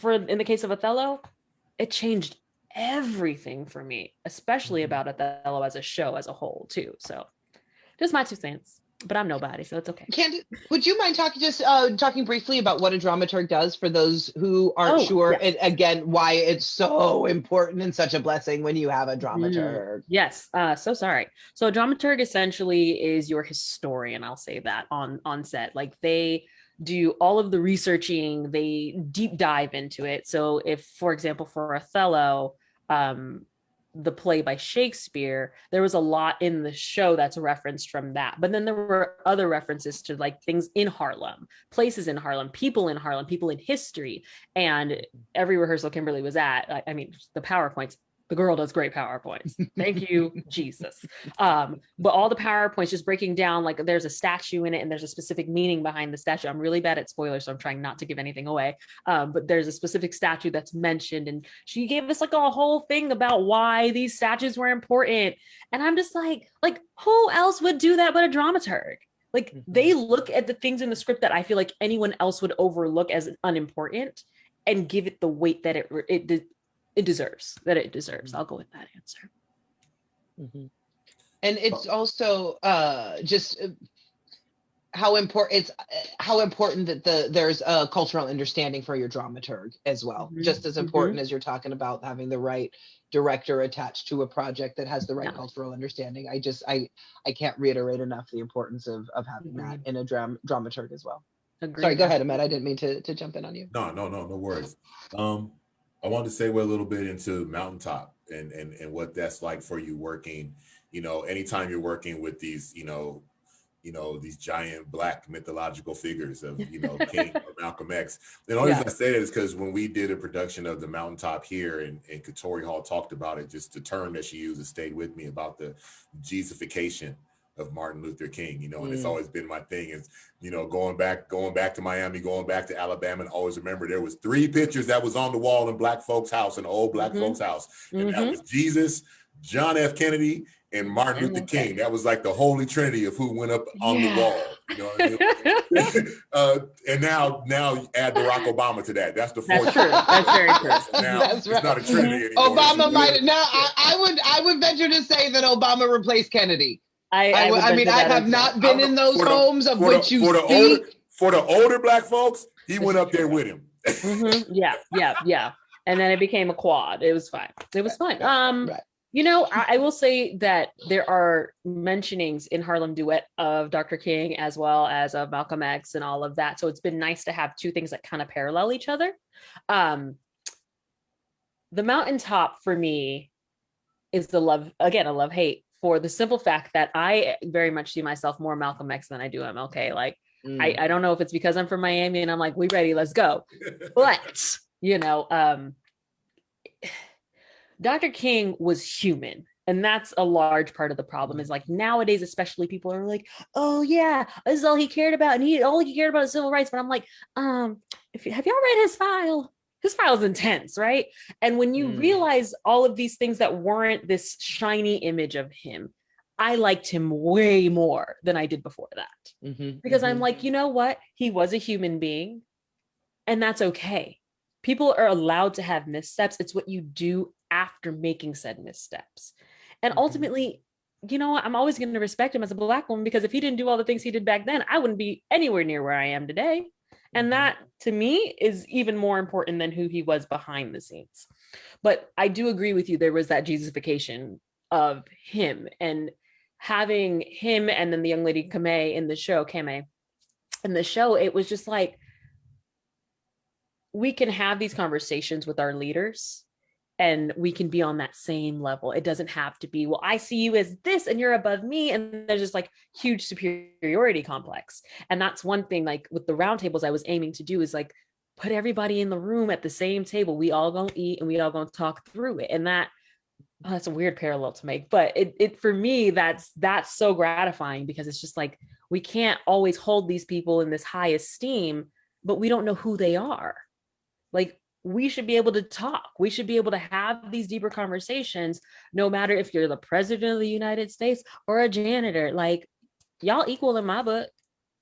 C: in the case of Othello, it changed everything for me, especially about Othello as a show as a whole too. So just my 2 cents. But I'm nobody, so it's okay.
B: Candace, would you mind talking briefly about what a dramaturg does for those who aren't sure,
C: yes.
B: and again, why it's so important and such a blessing when you have a dramaturg?
C: Yes. So sorry. So a dramaturg essentially is your historian, I'll say that, on set. Like, they do all of the researching, they deep dive into it. So if, for example, for Othello, the play by Shakespeare, there was a lot in the show that's referenced from that. But then there were other references to like things in Harlem, places in Harlem, people in history. And every rehearsal Kimberly was at, I mean, the PowerPoints, the girl does great PowerPoints. Thank you, Jesus. But all the PowerPoints just breaking down, like there's a statue in it and there's a specific meaning behind the statue. I'm really bad at spoilers, so I'm trying not to give anything away. But there's a specific statue that's mentioned, and she gave us like a whole thing about why these statues were important. And I'm just like who else would do that but a dramaturg? Like they look at the things in the script that I feel like anyone else would overlook as unimportant and give it the weight that it deserves. I'll go with that answer.
B: And it's also just how important that there's a cultural understanding for your dramaturg as well. Just as important as you're talking about having the right director attached to a project that has the right cultural understanding. I can't reiterate enough the importance of having that in a dramaturg as well. Agreed. Sorry, go ahead, Ahmed. I didn't mean to jump in on you.
A: No worries. I wanted to segue a little bit into Mountaintop and what that's like for you working, anytime you're working with these, these giant Black mythological figures of, King or Malcolm X. And the only reason I say that is because when we did a production of the Mountaintop here and Katori Hall talked about it, just the term that she used, it stayed with me about the Jesufication of Martin Luther King, and it's always been my thing is, going back to Miami, going back to Alabama, and always remember there was 3 pictures that was on the wall in Black folks' house, an old Black folks' house. And that was Jesus, John F. Kennedy, and Martin Luther King. That was like the holy trinity of who went up on the wall. You know what I mean? And now you add Barack Obama to that. That's the fourth.
C: That's true. That's very true.
A: So now
B: That's right.
A: it's not a trinity anymore.
B: Obama might now. I would venture to say that Obama replaced Kennedy. I mean, I have not been in those homes of which you speak.
A: For the older Black folks, he went up there with him.
C: Yeah. And then it became a quad. It was fine. It was fine.
B: Right.
C: You know, I will say that there are mentionings in Harlem Duet of Dr. King as well as of Malcolm X and all of that. So it's been nice to have two things that kind of parallel each other. The mountaintop for me is a love-hate for the simple fact that I very much see myself more Malcolm X than I do MLK. Like, I don't know if it's because I'm from Miami and I'm like, we ready, let's go. But, you know, Dr. King was human. And that's a large part of the problem is like nowadays, especially people are like, oh yeah, this is all he cared about. And all he cared about is civil rights. But I'm like, have y'all read his file? His file is intense, right? And when you realize all of these things that weren't this shiny image of him, I liked him way more than I did before that. Because I'm like, you know what? He was a human being and that's okay. People are allowed to have missteps. It's what you do after making said missteps. And ultimately, you know, I'm always going to respect him as a Black woman because if he didn't do all the things he did back then, I wouldn't be anywhere near where I am today. And that to me is even more important than who he was behind the scenes. But I do agree with you. There was that Jesusification of him and having him and then the young lady Kame in the show, it was just like, we can have these conversations with our leaders and we can be on that same level. It doesn't have to be, well, I see you as this and you're above me. And there's just like huge superiority complex. And that's one thing, like with the roundtables I was aiming to do is like, put everybody in the room at the same table. We all gonna eat and we all gonna talk through it. And that's a weird parallel to make, but it for me, that's so gratifying because it's just like, we can't always hold these people in this high esteem, but we don't know who they are. Like, we should be able to talk. We should be able to have these deeper conversations, no matter if you're the president of the United States or a janitor. Like, y'all equal in my book.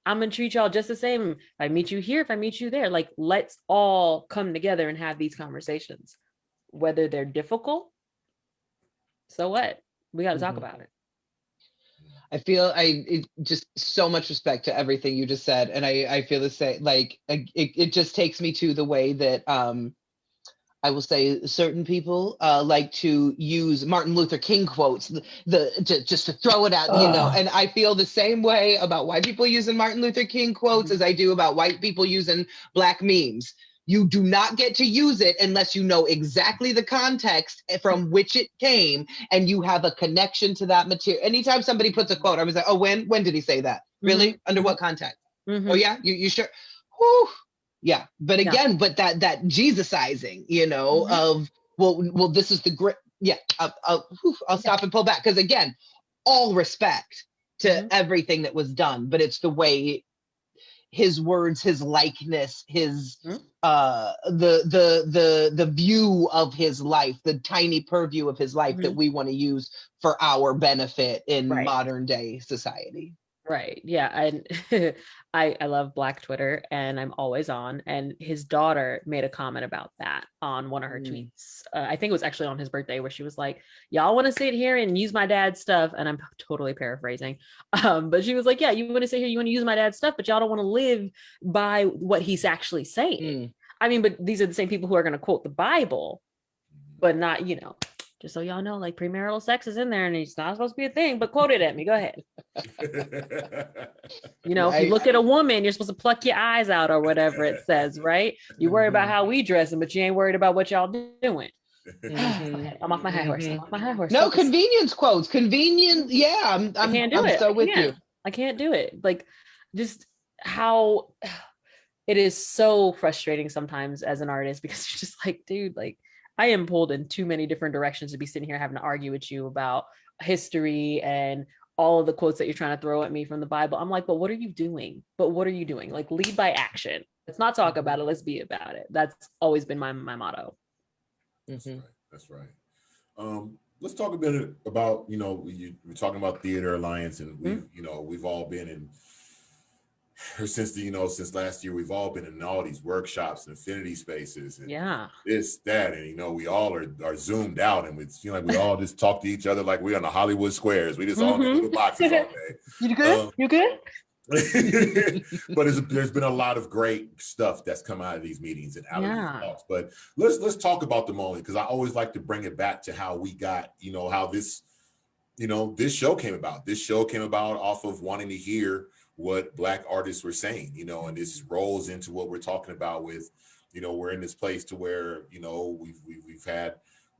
C: I'm gonna treat y'all just the same. If I meet you here, if I meet you there, like, let's all come together and have these conversations, whether they're difficult. So what? We got to talk about it.
B: I feel just so much respect to everything you just said. And I feel the same, like it just takes me to the way that I will say certain people like to use Martin Luther King quotes just to throw it out, you know, and I feel the same way about white people using Martin Luther King quotes as I do about white people using Black memes. You do not get to use it unless you know exactly the context from which it came and you have a connection to that material. Anytime somebody puts a quote, I was like, oh, when did he say that? Really? Under what context? Oh yeah, you sure? Whew. Yeah, but again, but that Jesusizing, you know, of well, this is the great. Yeah, I'll stop and pull back because again, all respect to everything that was done, but it's the way his words, his likeness, his the view of his life, the tiny purview of his life that we want to use for our benefit in modern day society.
C: Right. Yeah. And I love Black Twitter and I'm always on. And his daughter made a comment about that on one of her tweets. I think it was actually on his birthday where she was like, y'all want to sit here and use my dad's stuff. And I'm totally paraphrasing. But she was like, yeah, you want to sit here, you want to use my dad's stuff, but y'all don't want to live by what he's actually saying. I mean, but these are the same people who are going to quote the Bible, but not, you know, just so y'all know, like premarital sex is in there and it's not supposed to be a thing, but quote it at me. Go ahead. You know, if you look at a woman, you're supposed to pluck your eyes out or whatever it says, right? You worry about how we dressing, but you ain't worried about what y'all doing. Okay, I'm off my high horse. I'm off my high horse.
B: No, convenience quotes. Convenience. Yeah, I can't do it. So with you.
C: I can't do it. Like, just how it is so frustrating sometimes as an artist because you're just like, dude, like, I am pulled in too many different directions to be sitting here having to argue with you about history and all of the quotes that you're trying to throw at me from the Bible. I'm like, but what are you doing? Like, lead by action. Let's not talk about it. Let's be about it. That's always been my motto.
A: That's right. let's talk a bit about, we're talking about Theater Alliance, and we've all been in, or since last year, we've all been in all these workshops and affinity spaces and this, that, and we all are zoomed out, and it's like we all just talk to each other like we're on the Hollywood squares. We just all in little boxes all day.
C: You good? You good?
A: But there's been a lot of great stuff that's come out of these meetings and out of these talks. But let's talk about them only, because I always like to bring it back to how we got, how this, this show came about. This show came about off of wanting to hear what Black artists were saying, and this rolls into what we're talking about with, we're in this place to where, we've had,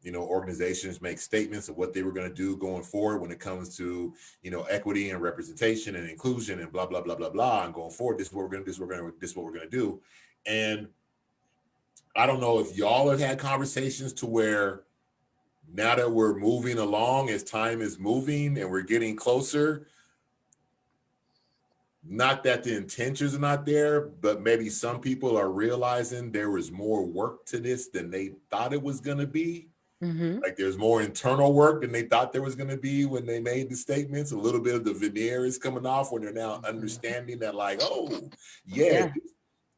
A: organizations make statements of what they were going to do going forward when it comes to, equity and representation and inclusion and blah, blah, blah, blah, blah. And going forward, this is what we're going to do. This is what we're going to do. And I don't know if y'all have had conversations to where now that we're moving along as time is moving and we're getting closer, not that the intentions are not there, but maybe some people are realizing there was more work to this than they thought it was going to be. Like there's more internal work than they thought there was going to be when they made the statements. A little bit of the veneer is coming off when they're now understanding that, like, oh, yeah.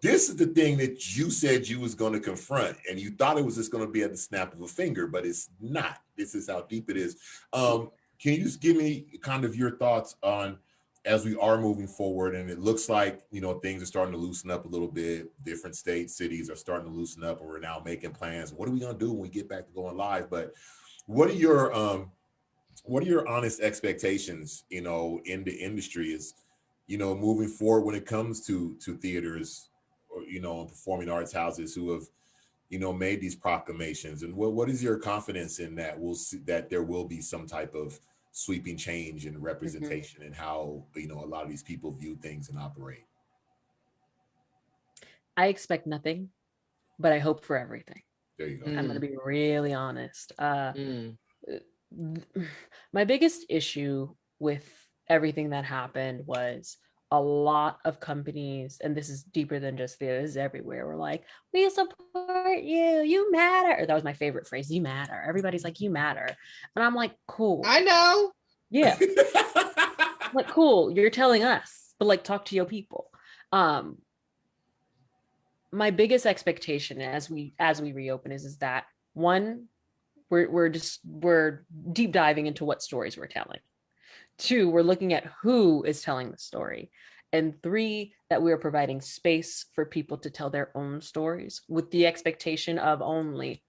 A: This is the thing that you said you was going to confront, and you thought it was just going to be at the snap of a finger, but it's not. This is how deep it is. Can you just give me kind of your thoughts on, as we are moving forward, and it looks like, things are starting to loosen up a little bit. Different states, cities are starting to loosen up, and we're now making plans. What are we going to do when we get back to going live? But what are your honest expectations, in the industry is, moving forward when it comes to theaters or, and performing arts houses who have, made these proclamations? And what is your confidence in that we'll see that there will be some type of sweeping change in representation and how, a lot of these people view things and operate?
C: I expect nothing, but I hope for everything.
A: There you go.
C: I'm going to be really honest. My biggest issue with everything that happened was a lot of companies, and this is deeper than just theater, this is everywhere, we're like, we support you, you matter. That was my favorite phrase, you matter. Everybody's like, you matter. And I'm like, cool.
B: I know.
C: Yeah. Like, cool, you're telling us, but like, talk to your people. My biggest expectation as we reopen is that, one, we're deep diving into what stories we're telling. Two, we're looking at who is telling the story. And three, that we are providing space for people to tell their own stories with the expectation of only,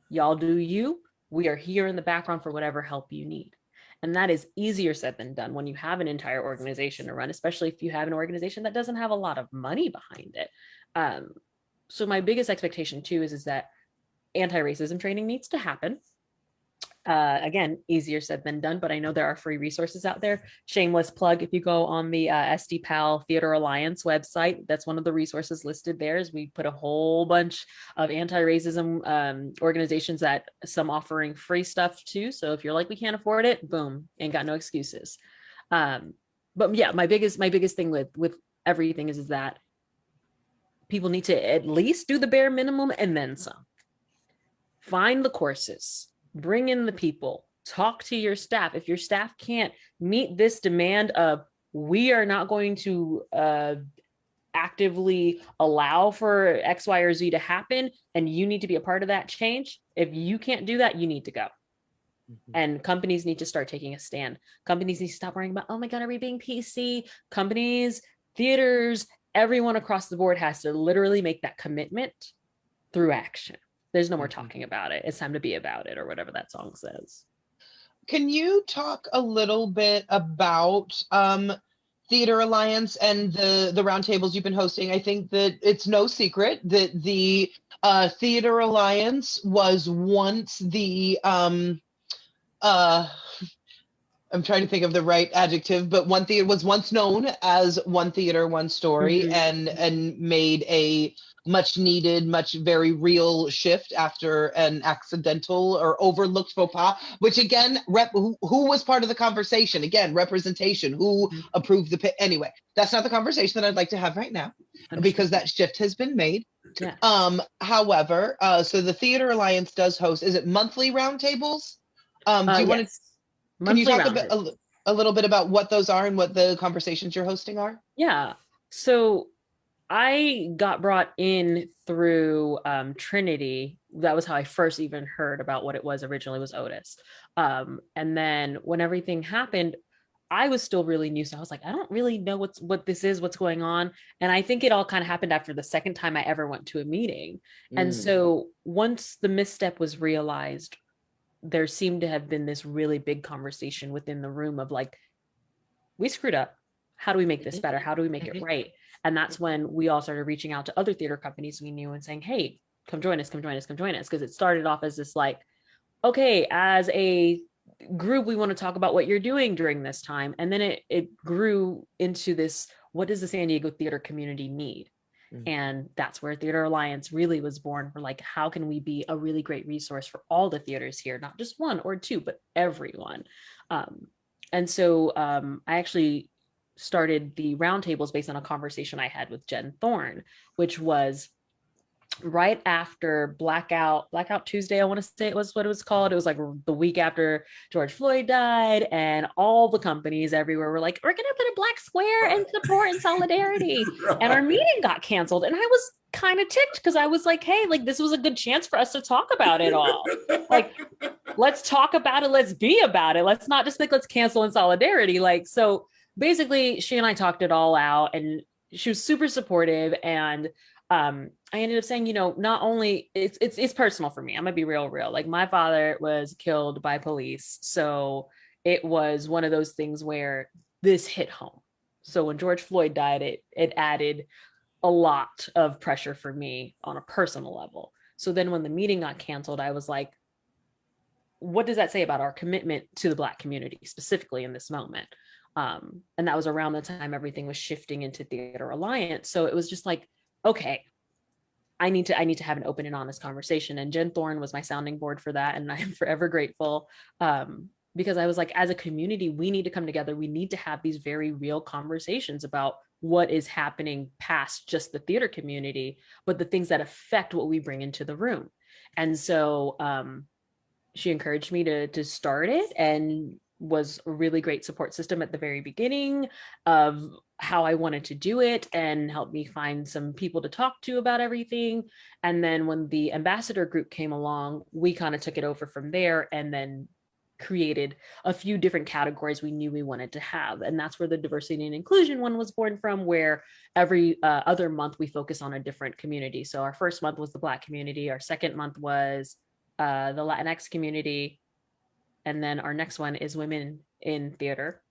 C: y'all do you, we are here in the background for whatever help you need. And that is easier said than done when you have an entire organization to run, especially if you have an organization that doesn't have a lot of money behind it. So my biggest expectation too is that anti-racism training needs to happen. Again, easier said than done, but I know there are free resources out there. Shameless plug, if you go on the SDPAL Theater Alliance website, that's one of the resources listed there. Is we put a whole bunch of anti-racism organizations, that some offering free stuff too. So if you're like, we can't afford it, boom, ain't got no excuses. But yeah, my biggest thing with everything is that people need to at least do the bare minimum and then some. Find the courses. Bring in the people, talk to your staff. If your staff can't meet this demand of, we are not going to actively allow for X, Y, or Z to happen, and you need to be a part of that change. If you can't do that, you need to go. And companies need to start taking a stand. Companies need to stop worrying about, oh my God, are we being PC? Companies, theaters, everyone across the board has to literally make that commitment through action. There's no more talking about it. It's time to be about it, or whatever that song says.
B: Can you talk a little bit about Theater Alliance and the roundtables you've been hosting? I think that it's no secret that the Theater Alliance was once the I'm trying to think of the right adjective, but one theater was once known as One Theater, One Story, and made a much needed, very real shift after an accidental or overlooked faux pas, which again, who was part of the conversation? Again, representation, who approved the anyway, that's not the conversation that I'd like to have right now, because that shift has been made.
C: Yeah.
B: However, so the Theater Alliance does host, is it monthly roundtables? Do you want to,
C: Yes.
B: can you
C: Monthly
B: talk
C: roundtable.
B: a little bit about what those are and what the conversations you're hosting are?
C: Yeah. So I got brought in through Trinity. That was how I first even heard about what it was originally, was Otis. And then when everything happened, I was still really new. So I was like, I don't really know what this is, what's going on. And I think it all kind of happened after the second time I ever went to a meeting. And so once the misstep was realized, there seemed to have been this really big conversation within the room of like, we screwed up. How do we make this better? How do we make it right? And that's when we all started reaching out to other theater companies we knew and saying, hey, come join us, come join us, come join us. Because it started off as this like, okay, as a group, we want to talk about what you're doing during this time. And then it grew into this, what does the San Diego theater community need? And that's where Theater Alliance really was born, for like, how can we be a really great resource for all the theaters here, not just one or two, but everyone. And so I actually started the roundtables based on a conversation I had with Jen Thorne, which was right after Blackout Tuesday, I want to say it was what it was called. It was like the week after George Floyd died, and all the companies everywhere were like, we're going to put a black square and support and solidarity. And our meeting got canceled. And I was kind of ticked because I was like, hey, like this was a good chance for us to talk about it all. Like, let's talk about it. Let's be about it. Let's not just like, let's cancel in solidarity. Like, so basically she and I talked it all out, and she was super supportive. And I ended up saying, you know, not only it's personal for me. I'm gonna be real. Like, my father was killed by police. So it was one of those things where this hit home. So when George Floyd died, it added a lot of pressure for me on a personal level. So then when the meeting got canceled, I was like, what does that say about our commitment to the Black community, specifically in this moment? And that was around the time everything was shifting into Theater Alliance. So it was just like, okay, I need to have an open and honest conversation. And Jen Thorne was my sounding board for that. And I'm forever grateful, because I was like, as a community, we need to come together. We need to have these very real conversations about what is happening past just the theater community, but the things that affect what we bring into the room. And so she encouraged me to start it, and was a really great support system at the very beginning of how I wanted to do it, and helped me find some people to talk to about everything. And then when the ambassador group came along, we kind of took it over from there, and then created a few different categories we knew we wanted to have. And that's where the diversity and inclusion one was born from, where every other month we focus on a different community. So our first month was the Black community. Our second month was the Latinx community. And then our next one is women in theater.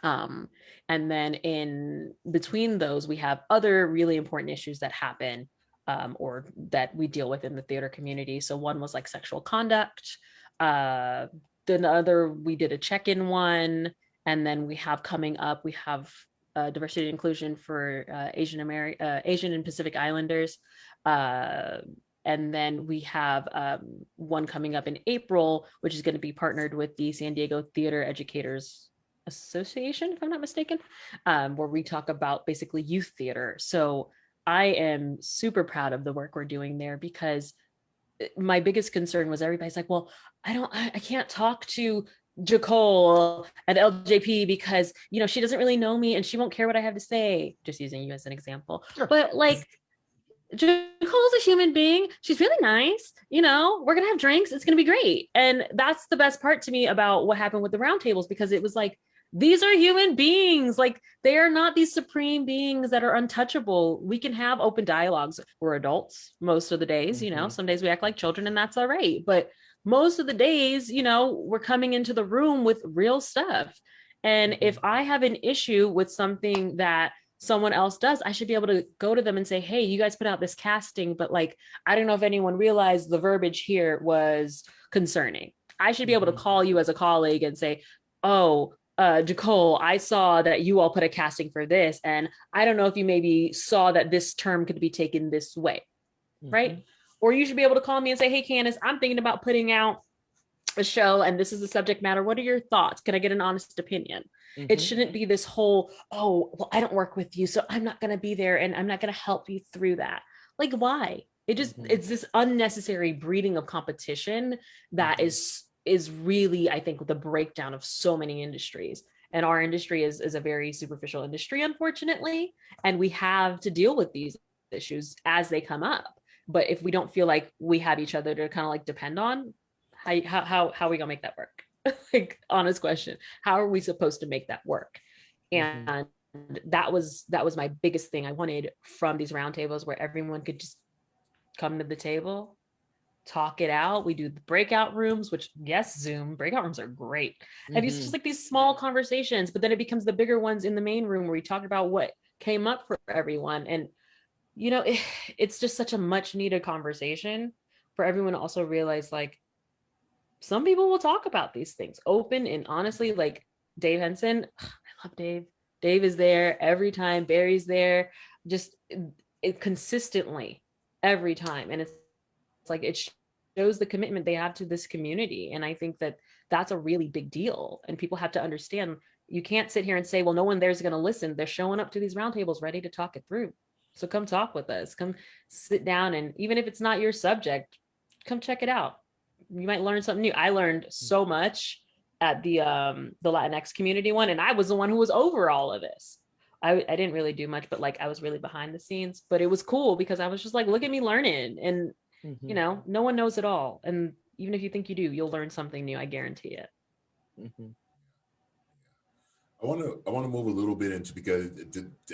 C: And then in between those, we have other really important issues that happen, or that we deal with in the theater community. So one was like sexual conduct. The other, we did a check-in one. And then we have coming up, we have diversity and inclusion for Asian and Pacific Islanders. And then we have one coming up in April, which is going to be partnered with the San Diego Theater Educators Association, if I'm not mistaken, where we talk about basically youth theater. So I am super proud of the work we're doing there, because my biggest concern was everybody's like, well, I can't talk to Jacole at LJP because, you know, she doesn't really know me and she won't care what I have to say. Just using you as an example. Sure. But like, Jacole's a human being. She's really nice. You know, we're going to have drinks. It's going to be great. And that's the best part to me about what happened with the roundtables, because it was like, these are human beings. Like, they are not these supreme beings that are untouchable. We can have open dialogues. We're adults most of the days, you know, some days we act like children, and that's all right. But most of the days, you know, we're coming into the room with real stuff. And if I have an issue with something that someone else does, I should be able to go to them and say, hey, you guys put out this casting, but like, I don't know if anyone realized the verbiage here was concerning. I should be able to call you as a colleague and say, oh, Jacole, I saw that you all put a casting for this, and I don't know if you maybe saw that this term could be taken this way, right? Or you should be able to call me and say, hey, Kandace, I'm thinking about putting out a show, and this is the subject matter. What are your thoughts? Can I get an honest opinion? It shouldn't be this whole, oh, well, I don't work with you, so I'm not going to be there, and I'm not going to help you through that. Like, why? It's this unnecessary breeding of competition that is is really, I think, the breakdown of so many industries. And our industry is a very superficial industry, unfortunately. And we have to deal with these issues as they come up. But if we don't feel like we have each other to kind of like depend on, how are we gonna make that work? Like, honest question. How are we supposed to make that work? And that was my biggest thing I wanted from these roundtables, where everyone could just come to the table, talk it out. We do the breakout rooms, which, yes, Zoom breakout rooms are great. And it's just like these small conversations, but then it becomes the bigger ones in the main room where we talk about what came up for everyone. And, you know, it's just such a much needed conversation for everyone to also realize, like, some people will talk about these things open and honestly. Like Dave Henson, I love Dave. Dave is there every time. Barry's there, just it consistently every time. And it's like, it shows the commitment they have to this community. And I think that that's a really big deal. And people have to understand, you can't sit here and say, well, no one there's going to listen. They're showing up to these roundtables ready to talk it through. So come talk with us, come sit down. And even if it's not your subject, come check it out. You might learn something new. I learned so much at the Latinx community one, and I was the one who was over all of this. I didn't really do much, but like I was really behind the scenes. But it was cool because I was just like, look at me learning, and you know, no one knows it all. And even if you think you do, you'll learn something new. I guarantee it.
A: I want to move a little bit into, because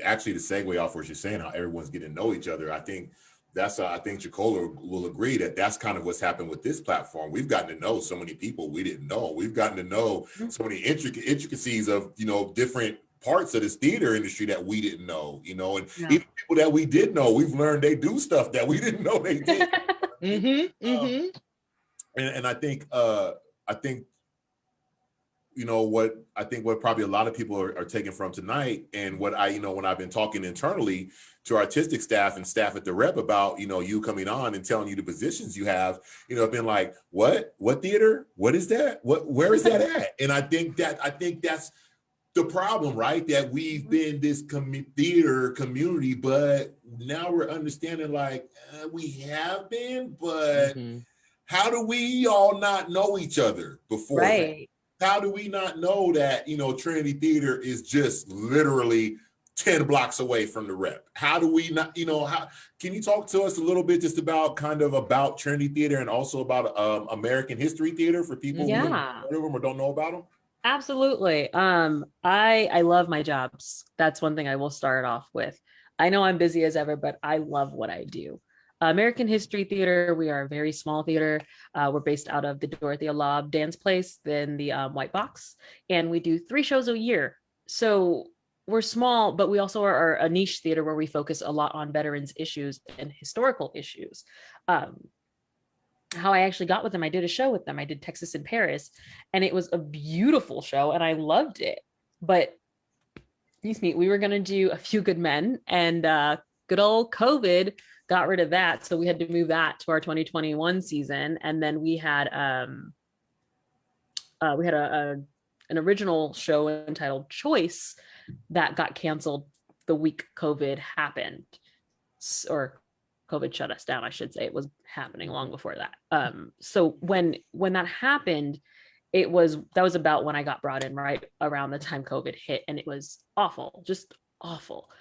A: actually to segue off what you're saying, how everyone's getting to know each other. I think that's I think Jacole will agree that that's kind of what's happened with this platform. We've gotten to know so many people we didn't know. We've gotten to know so many intricacies of, you know, different parts of this theater industry that we didn't know, you know, and even people that we did know, we've learned they do stuff that we didn't know they did. And I think you know what probably a lot of people are taking from tonight, and what I, you know, when I've been talking internally to artistic staff and staff at the Rep about, you know, you coming on and telling you the positions you have, you know, I've been like, what theater? What is that? Where is that at? And I think that's the problem, right? That we've been this theater community, but now we're understanding, like, we have been, but how do we all not know each other before?
C: Right.
A: How do we not know that, you know, Trinity Theater is just literally 10 blocks away from the Rep? How do we not, you know, can you talk to us a little bit just about Trinity Theater, and also about American History Theater for people who haven't heard of them or don't know about them?
C: Absolutely. I love my jobs. That's one thing I will start off with. I know I'm busy as ever, but I love what I do. American History Theater, we are a very small theater. We're based out of the Dorothea Lobb Dance Place, then the White Box, and we do 3 shows a year. So we're small, but we also are a niche theater where we focus a lot on veterans issues and historical issues. How I actually got with them, I did a show with them. I did Texas in Paris, and it was a beautiful show, and I loved it. But excuse me, we were going to do A Few Good Men, and good old COVID got rid of that. So we had to move that to our 2021 season. And then we had an original show entitled Choice that got canceled the week COVID happened, or COVID shut us down, I should say. It was happening long before that. So when that happened, that was about when I got brought in, right around the time COVID hit, and it was awful, just awful.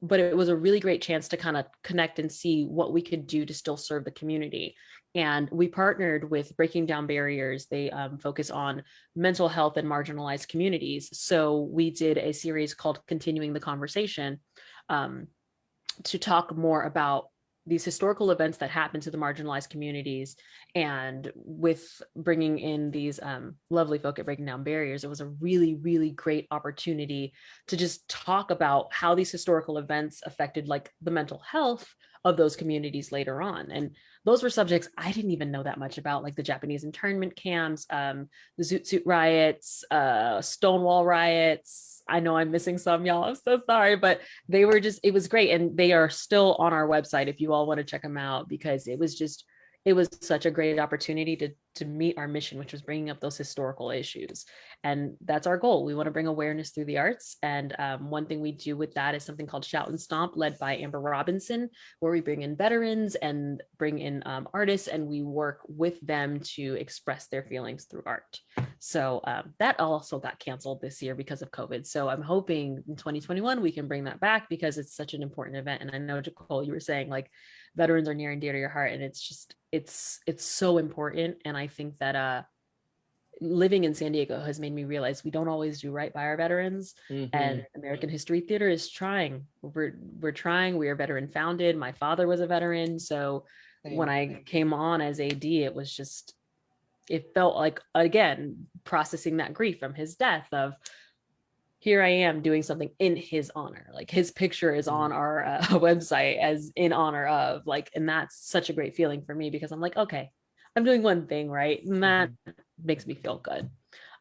C: But it was a really great chance to kind of connect and see what we could do to still serve the community. And we partnered with Breaking Down Barriers. They focus on mental health and marginalized communities. So we did a series called Continuing the Conversation to talk more about these historical events that happen to the marginalized communities. And with bringing in these lovely folk at Breaking Down Barriers, it was a really, really great opportunity to just talk about how these historical events affected like the mental health of those communities later on. And those were subjects I didn't even know that much about, like the Japanese internment camps, the Zoot Suit riots, Stonewall riots. I know I'm missing some, y'all. I'm so sorry, but it was great. And they are still on our website if you all want to check them out, because it was it was such a great opportunity to meet our mission, which was bringing up those historical issues. And that's our goal. We want to bring awareness through the arts. And one thing we do with that is something called Shout and Stomp, led by Amber Robinson, where we bring in veterans and bring in artists, and we work with them to express their feelings through art. So that also got canceled this year because of COVID. So I'm hoping in 2021 we can bring that back, because it's such an important event. And I know, Jacole, you were saying like veterans are near and dear to your heart, and it's just it's so important. And I think that living in San Diego has made me realize we don't always do right by our veterans. And American History Theater is trying. We're trying. We are veteran founded. My father was a veteran, so when I came on as AD, it was just, it felt like, again, processing that grief from his death, of here I am doing something in his honor. Like his picture is on our website as in honor of, like, and that's such a great feeling for me, because I'm like, okay, I'm doing one thing right, and that makes me feel good.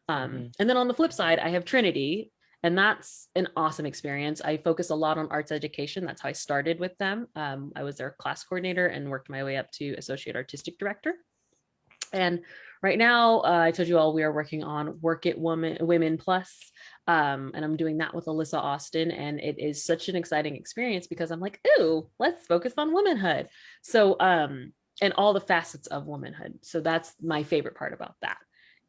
C: And then on the flip side, I have Trinity, and that's an awesome experience. I focus a lot on arts education. That's how I started with them. I was their class coordinator and worked my way up to associate artistic director. And right now, I told you all, we are working on Work It Women Plus. And I'm doing that with Alyssa Austin. And it is such an exciting experience, because I'm like, ooh, let's focus on womanhood. So, and all the facets of womanhood. So that's my favorite part about that.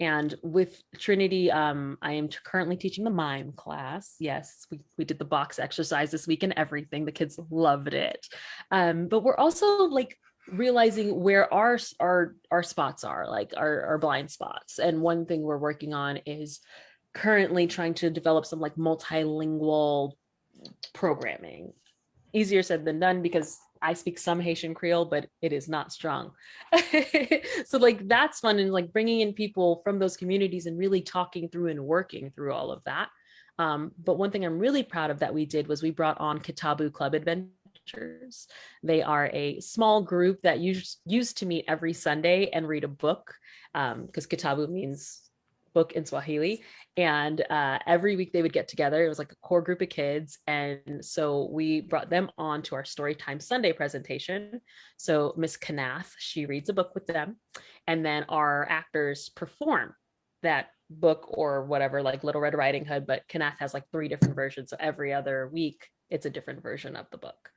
C: And with Trinity, I am currently teaching the mime class. Yes, we did the box exercise this week and everything. The kids loved it. But we're also like realizing where our spots are, like our blind spots. And one thing we're working on is currently trying to develop some like multilingual programming. Easier said than done, because I speak some Haitian Creole, but it is not strong. So like that's fun, and like bringing in people from those communities and really talking through and working through all of that. But one thing I'm really proud of that we did was we brought on Cataboo Club Adventures. They are a small group that used to meet every Sunday and read a book, because Cataboo means book in Swahili. And every week they would get together. It was like a core group of kids. And so we brought them on to our Storytime Sunday presentation. So Miss Kanath, she reads a book with them. And then our actors perform that book or whatever, like Little Red Riding Hood, but Kanath has like 3 different versions. So every other week, it's a different version of the book.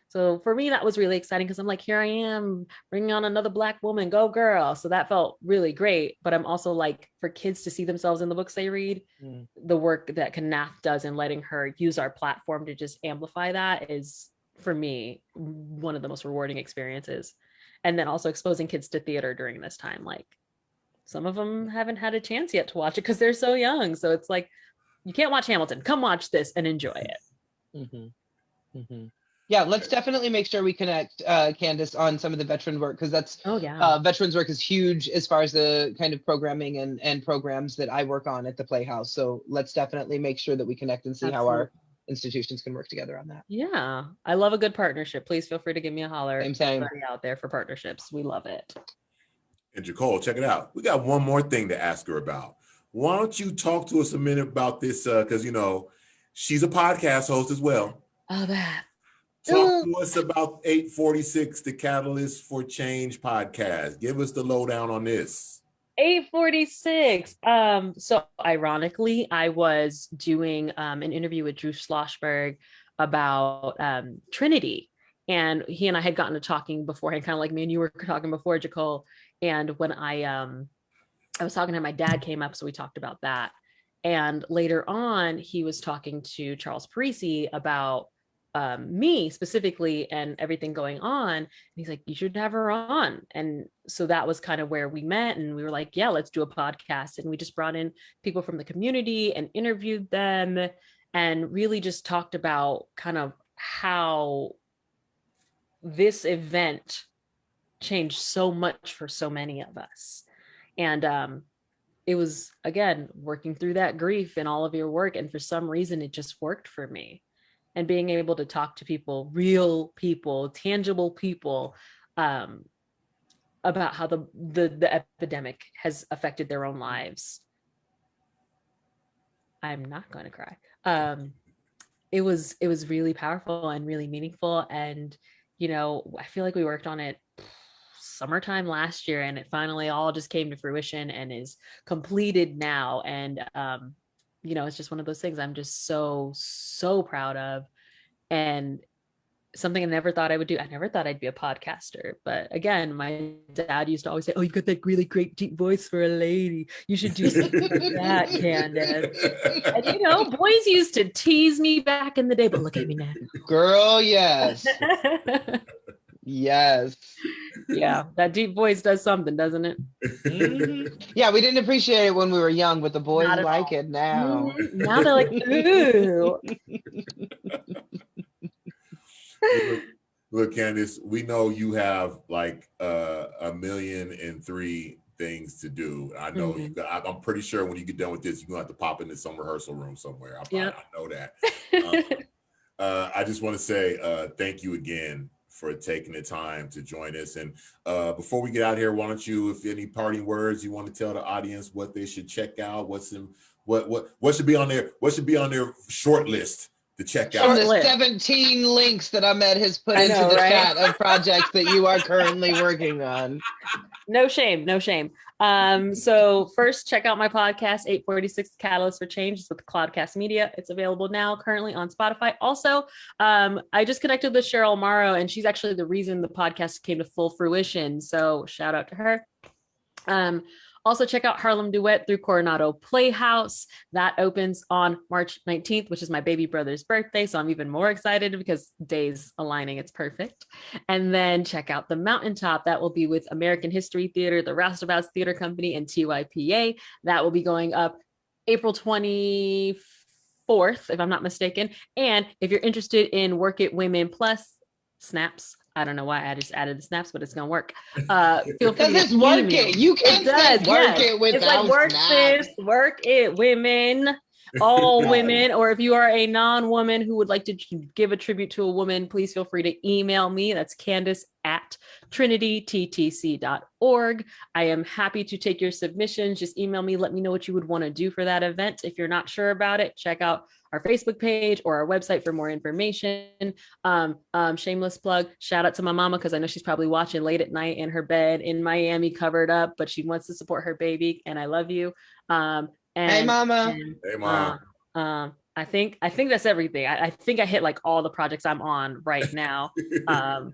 C: So for me, that was really exciting, because I'm like, here I am bringing on another Black woman, go girl. So that felt really great. But I'm also like, for kids to see themselves in the books they read, the work that Kanath does and letting her use our platform to just amplify that is, for me, one of the most rewarding experiences. And then also exposing kids to theater during this time. Like some of them haven't had a chance yet to watch it because they're so young. So it's like, you can't watch Hamilton, come watch this and enjoy it.
B: Yeah, let's definitely make sure we connect, Kandace, on some of the veteran work, because that's veterans work is huge as far as the kind of programming and programs that I work on at the Playhouse. So let's definitely make sure that we connect and see how our institutions can work together on that.
C: Yeah, I love a good partnership. Please feel free to give me a holler.
B: Same.
C: Out there for partnerships. We love it.
A: And Jacole, check it out. We got one more thing to ask her about. Why don't you talk to us a minute about this? Because, you know, she's a podcast host as well.
C: Oh, that.
A: Talk to us about 846, the Catalyst for Change podcast. Give us the lowdown on this.
C: 846. So ironically, I was doing an interview with Drew Schlossberg about Trinity. And he and I had gotten to talking beforehand, kind of like me and you were talking before, Jacole. And when I was talking to him, my dad came up, so we talked about that. And later on, he was talking to Charles Parisi about me specifically and everything going on. And he's like, you should have her on. And so that was kind of where we met, and we were like, yeah, let's do a podcast. And we just brought in people from the community and interviewed them and really just talked about kind of how this event changed so much for so many of us. And it was, again, working through that grief and all of your work. And for some reason, it just worked for me. And being able to talk to people, real people, tangible people, about how the epidemic has affected their own lives. I'm not going to cry. It was really powerful and really meaningful. And, you know, I feel like we worked on it summertime last year, and it finally all just came to fruition and is completed now. And it's just one of those things I'm just so proud of, and something I never thought I would do. I never thought I'd be a podcaster, but again, my dad used to always say, "Oh, you got that really great deep voice for a lady. You should do something like that, Candace." And boys used to tease me back in the day, but look at me now.
B: Girl, yes. Yes.
C: Yeah, that deep voice does something, doesn't it?
B: Mm-hmm. Yeah, we didn't appreciate it when we were young, but the boys like it now.
C: Mm-hmm. Now they're like, ooh.
A: Look, Candace, we know you have like 1,000,003 things to do. I know I'm pretty sure when you get done with this, you're gonna have to pop into some rehearsal room somewhere. I know that. I just want to say thank you again for taking the time to join us. And before we get out here, why don't you, if any parting words you want to tell the audience, what they should check out, what should be on their short list to check out?
B: From the 17 links that Ahmed has put into the chat of projects that you are currently working on.
C: No shame. So first, check out my podcast, 846 Catalyst for Change. It's with Cloudcast Media. It's available now currently on Spotify. Also, I just connected with Cheryl Morrow, and she's actually the reason the podcast came to full fruition. So shout out to her. Also, check out Harlem Duet through Coronado Playhouse. That opens on March 19th, which is my baby brother's birthday. So I'm even more excited because days aligning. It's perfect. And then check out The Mountaintop. That will be with American History Theater, the Roustabouts Theater Company, and TYPA. That will be going up April 24th, if I'm not mistaken. And if you're interested in Work It Women Plus snaps, I don't know why I just added the snaps, but it's gonna work. Feel free to
B: work it. You can't say work it without
C: it's like work
B: snaps.
C: sis, work it women, all women. Or if you are a non-woman who would like to give a tribute to a woman, please feel free to email me. That's Candace@trinityttc.org. I am happy to take your submissions. Just email me. Let me know what you would want to do for that event. If you're not sure about it, check out our Facebook page or our website for more information. Shameless plug, shout out to my mama, because I know she's probably watching late at night in her bed in Miami covered up, but she wants to support her baby, and I love you.
B: Hey mama.
A: Hey mom.
C: I think that's everything. I think I hit like all the projects I'm on right now. And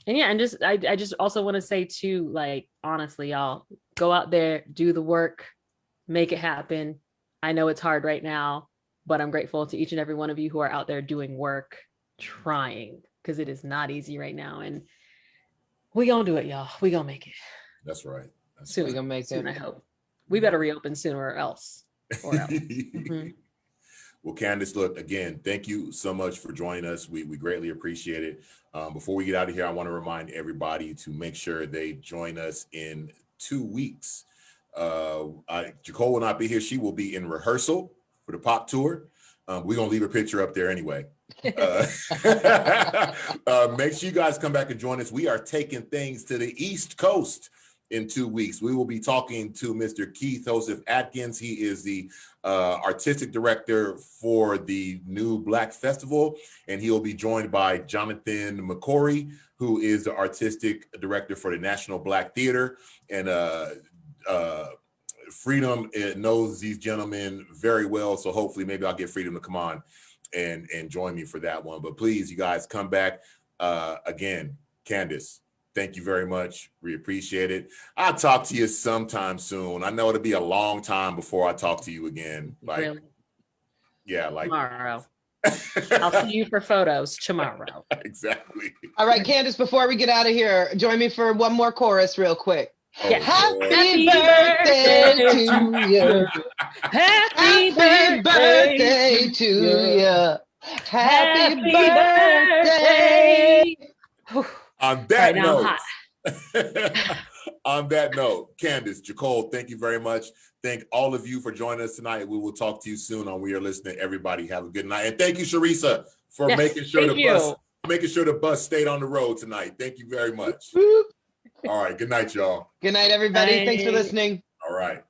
C: I just also want to say too, like, honestly, y'all, go out there, do the work, make it happen. I know it's hard right now, but I'm grateful to each and every one of you who are out there doing work, trying, because it is not easy right now. And we gonna do it, y'all. We gonna make it.
A: That's right.
B: Soon we gonna make
C: soon,
B: it.
C: I hope. We better reopen sooner or else. Mm-hmm.
A: Well, Candace, look, again, thank you so much for joining us. We greatly appreciate it. Before we get out of here, I want to remind everybody to make sure they join us in 2 weeks. Jacole will not be here. She will be in rehearsal for the pop tour. We're going to leave her picture up there anyway. Make sure you guys come back and join us. We are taking things to the East Coast in 2 weeks. We will be talking to Mr. Keith Joseph Atkins. He is the artistic director for the new Black Festival, and he'll be joined by Jonathan McCory, who is the artistic director for the National Black Theater. And Freedom knows these gentlemen very well, so hopefully maybe I'll get Freedom to come on and join me for that one. But please, you guys, come back. Again, Candace, thank you very much. We appreciate it. I'll talk to you sometime soon. I know it'll be a long time before I talk to you again. Like,
C: really?
A: Yeah, like
C: tomorrow. I'll see you for photos tomorrow.
A: Exactly.
B: All right, Candace, before we get out of here, join me for one more chorus real quick.
C: Yeah.
B: Happy birthday to you.
C: Happy
B: birthday to you. Happy birthday.
A: On that
C: Right,
A: note, on that note, Candace, Jacole, thank you very much. Thank all of you for joining us tonight. We will talk to you soon on We Are Listening. Everybody have a good night. And thank you, Sharisa, for making sure the bus stayed on the road tonight. Thank you very much. All right. Good night, y'all.
B: Good night, everybody.
C: Bye.
B: Thanks for listening.
A: All right.